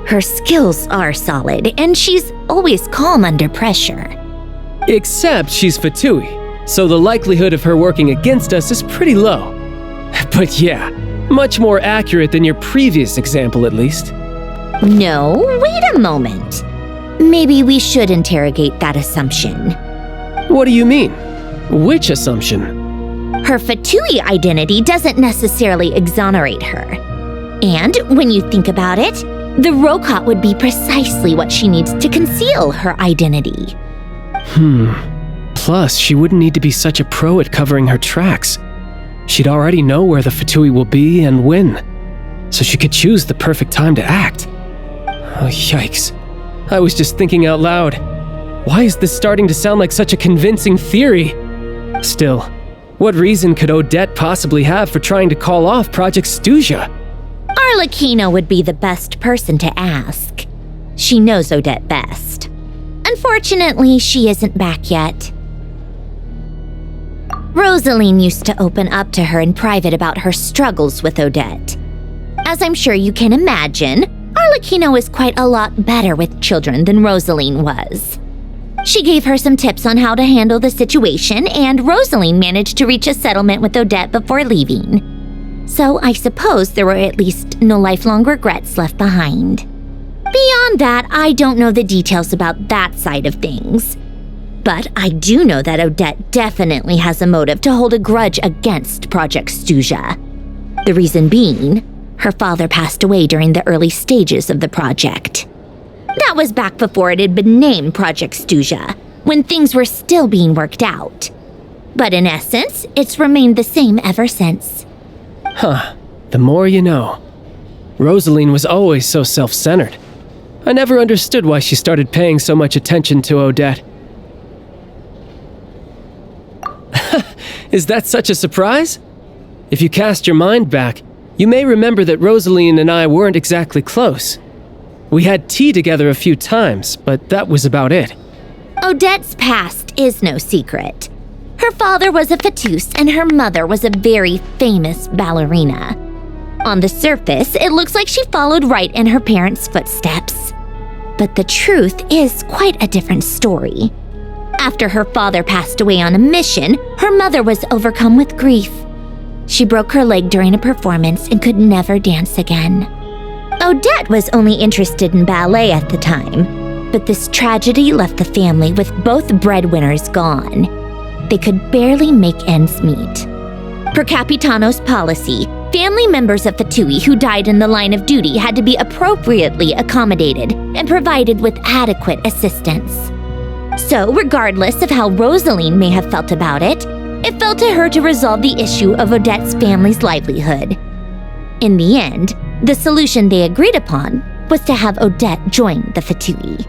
S18: Her skills are solid, and she's always calm under pressure.
S14: Except she's Fatui, so the likelihood of her working against us is pretty low. But yeah, much more accurate than your previous example at least.
S18: No, wait a moment. Maybe we should interrogate that assumption.
S14: What do you mean? Which assumption?
S18: Her Fatui identity doesn't necessarily exonerate her. And when you think about it, The Rokot would be precisely what she needs to conceal her identity.
S14: Plus, she wouldn't need to be such a pro at covering her tracks. She'd already know where the Fatui will be and when, so she could choose the perfect time to act. Oh, yikes. I was just thinking out loud. Why is this starting to sound like such a convincing theory? Still, what reason could Odette possibly have for trying to call off Project Stuja?
S18: Arlecchino would be the best person to ask. She knows Odette best. Unfortunately, she isn't back yet. Rosaline used to open up to her in private about her struggles with Odette. As I'm sure you can imagine, Arlecchino is quite a lot better with children than Rosaline was. She gave her some tips on how to handle the situation, and Rosaline managed to reach a settlement with Odette before leaving. So I suppose there were at least no lifelong regrets left behind. Beyond that, I don't know the details about that side of things. But I do know that Odette definitely has a motive to hold a grudge against Project Stuja. The reason being, her father passed away during the early stages of the project. That was back before it had been named Project Stuja, when things were still being worked out. But in essence, it's remained the same ever since.
S14: The more you know. Rosaline was always so self-centered. I never understood why she started paying so much attention to Odette. Is that such a surprise? If you cast your mind back, you may remember that Rosaline and I weren't exactly close. We had tea together a few times, but that was about it.
S18: Odette's past is no secret. Her father was a Fatus and her mother was a very famous ballerina. On the surface, it looks like she followed right in her parents' footsteps. But the truth is quite a different story. After her father passed away on a mission, her mother was overcome with grief. She broke her leg during a performance and could never dance again. Odette was only interested in ballet at the time, but this tragedy left the family with both breadwinners gone. They could barely make ends meet. Per Capitano's policy, family members of Fatui who died in the line of duty had to be appropriately accommodated and provided with adequate assistance. So, regardless of how Rosaline may have felt about it, it fell to her to resolve the issue of Odette's family's livelihood. In the end, the solution they agreed upon was to have Odette join the Fatui.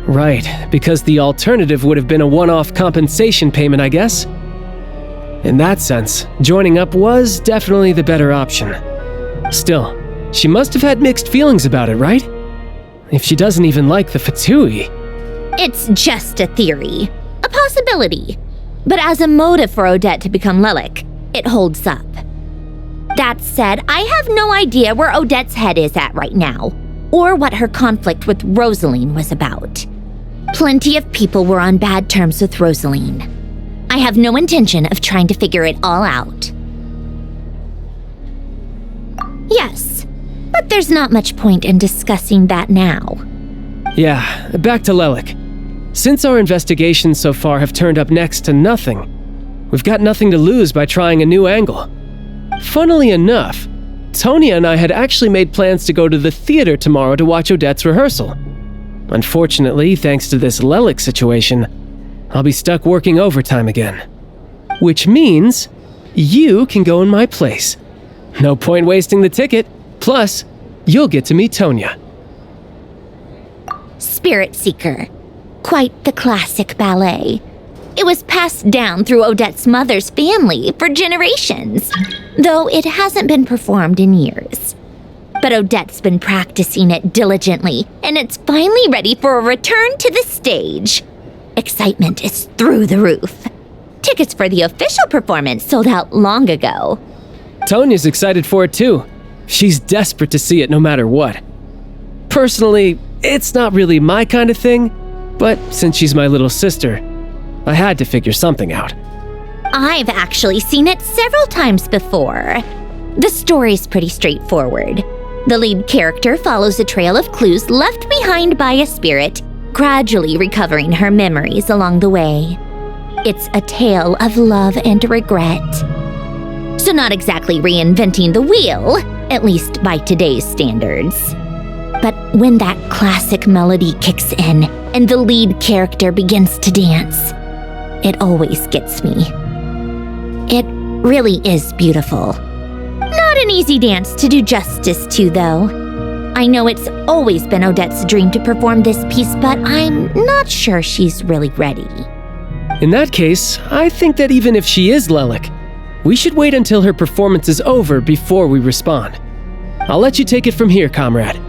S14: Right, because the alternative would have been a one-off compensation payment, I guess. In that sense, joining up was definitely the better option. Still, she must have had mixed feelings about it, right? If she doesn't even like the Fatui.
S18: It's just a theory, a possibility. But as a motive for Odette to become Lelik, it holds up. That said, I have no idea where Odette's head is at right now, or what her conflict with Rosaline was about. Plenty of people were on bad terms with Rosaline. I have no intention of trying to figure it all out. Yes, but there's not much point in discussing that now.
S14: Yeah, back to Lelik. Since our investigations so far have turned up next to nothing, we've got nothing to lose by trying a new angle. Funnily enough, Tonya and I had actually made plans to go to the theater tomorrow to watch Odette's rehearsal. Unfortunately, thanks to this Lelik situation, I'll be stuck working overtime again. Which means you can go in my place. No point wasting the ticket. Plus, you'll get to meet Tonya.
S18: Spirit Seeker. Quite the classic ballet. It was passed down through Odette's mother's family for generations, though it hasn't been performed in years. But Odette's been practicing it diligently, and it's finally ready for a return to the stage. Excitement is through the roof. Tickets for the official performance sold out long ago.
S14: Tonya's excited for it too. She's desperate to see it no matter what. Personally, it's not really my kind of thing, but since she's my little sister, I had to figure something out.
S18: I've actually seen it several times before. The story's pretty straightforward. The lead character follows a trail of clues left behind by a spirit, gradually recovering her memories along the way. It's a tale of love and regret. So not exactly reinventing the wheel, at least by today's standards. But when that classic melody kicks in and the lead character begins to dance, it always gets me. It really is beautiful. Not an easy dance to do justice to, though. I know it's always been Odette's dream to perform this piece, but I'm not sure she's really ready.
S14: In that case, I think that even if she is Lelik, we should wait until her performance is over before we respond. I'll let you take it from here, comrade.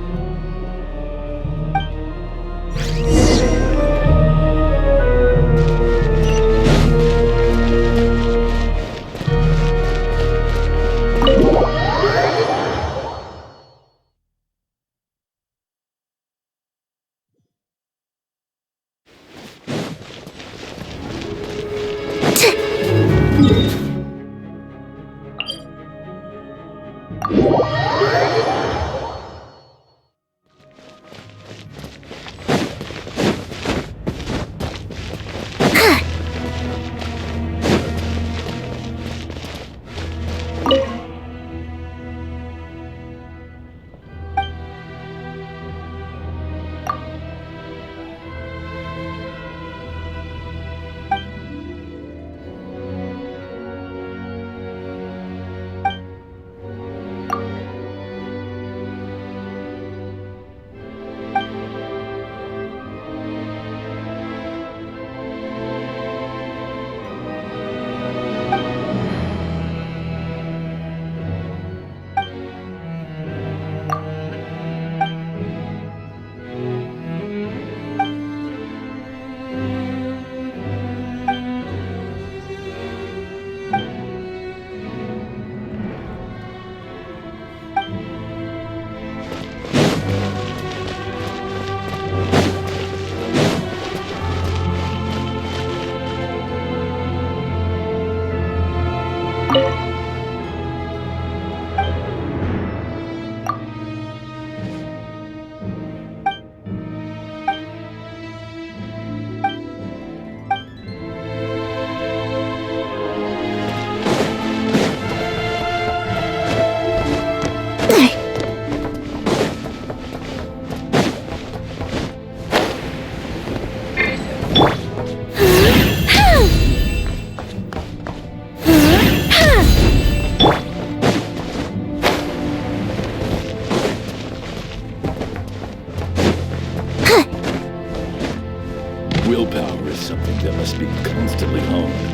S7: Willpower is something that must be constantly honed.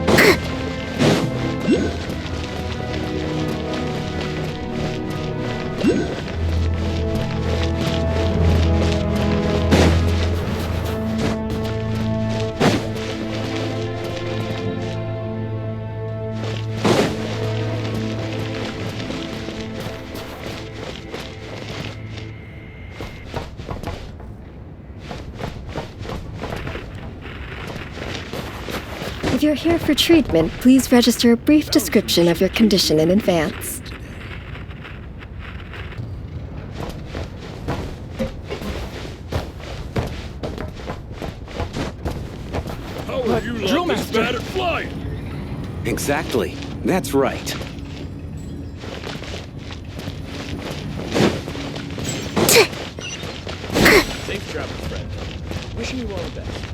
S20: If you're here for treatment, please register a brief description of your condition in advance.
S21: How are you
S22: Drill
S21: lot this
S22: master.
S21: bad at flying?
S22: Exactly. That's right.
S21: Safe travels, friend. Wishing you all the best.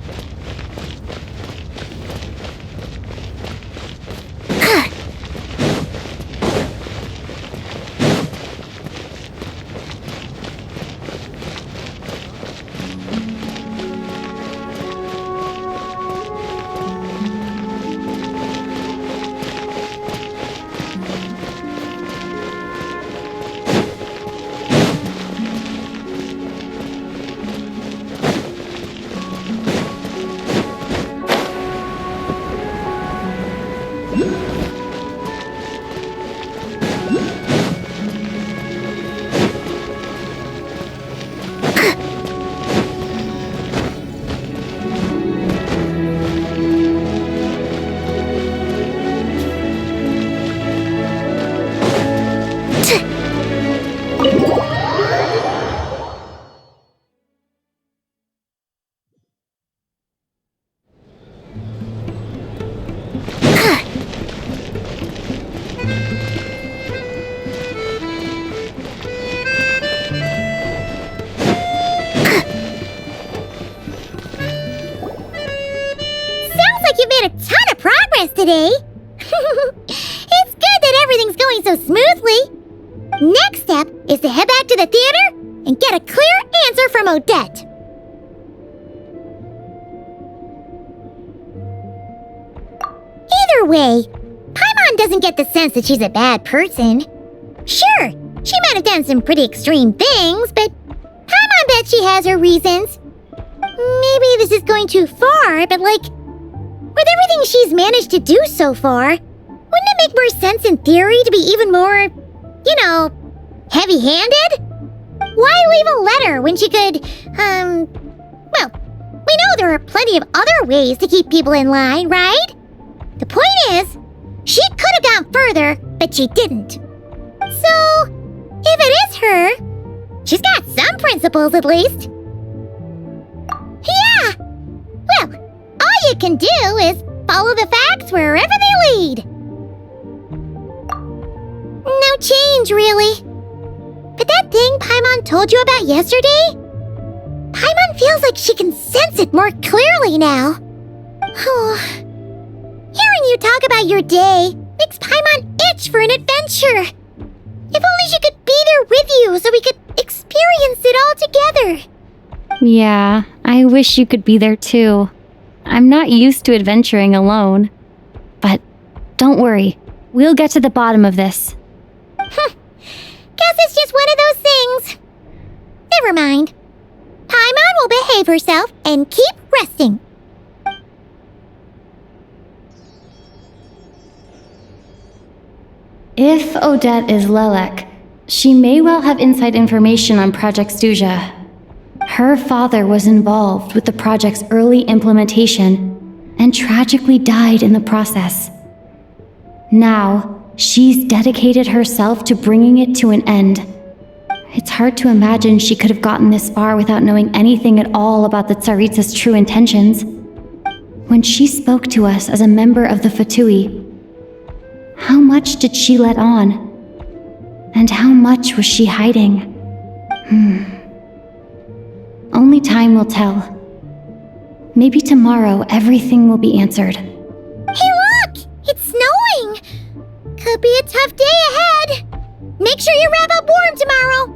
S4: today. It's good that everything's going so smoothly. Next step is to head back to the theater and get a clear answer from Odette. Either way, Paimon doesn't get the sense that she's a bad person. Sure, she might have done some pretty extreme things, but Paimon bet she has her reasons. Maybe this is going too far, but with everything she's managed to do so far, wouldn't it make more sense in theory to be even more, heavy-handed? Why leave a letter when she could, well, we know there are plenty of other ways to keep people in line, right? The point is, she could have gone further, but she didn't. So, if it is her, she's got some principles at least. Yeah! Well, all you can do is follow the facts wherever they lead. No change, really. But that thing Paimon told you about yesterday? Paimon feels like she can sense it more clearly now. Hearing you talk about your day makes Paimon itch for an adventure. If only she could be there with you so we could experience it all together.
S6: Yeah, I wish you could be there too. I'm not used to adventuring alone. But don't worry, we'll get to the bottom of this.
S4: Guess it's just one of those things. Never mind. Paimon will behave herself and keep resting.
S6: If Odette is Lelek, she may well have inside information on Project Stuja. Her father was involved with the project's early implementation and tragically died in the process. Now, she's dedicated herself to bringing it to an end. It's hard to imagine she could have gotten this far without knowing anything at all about the Tsaritsa's true intentions. When she spoke to us as a member of the Fatui, how much did she let on? And how much was she hiding? Only time will tell. Maybe tomorrow everything will be answered.
S4: Hey look! It's snowing! Could be a tough day ahead. Make sure you wrap up warm tomorrow.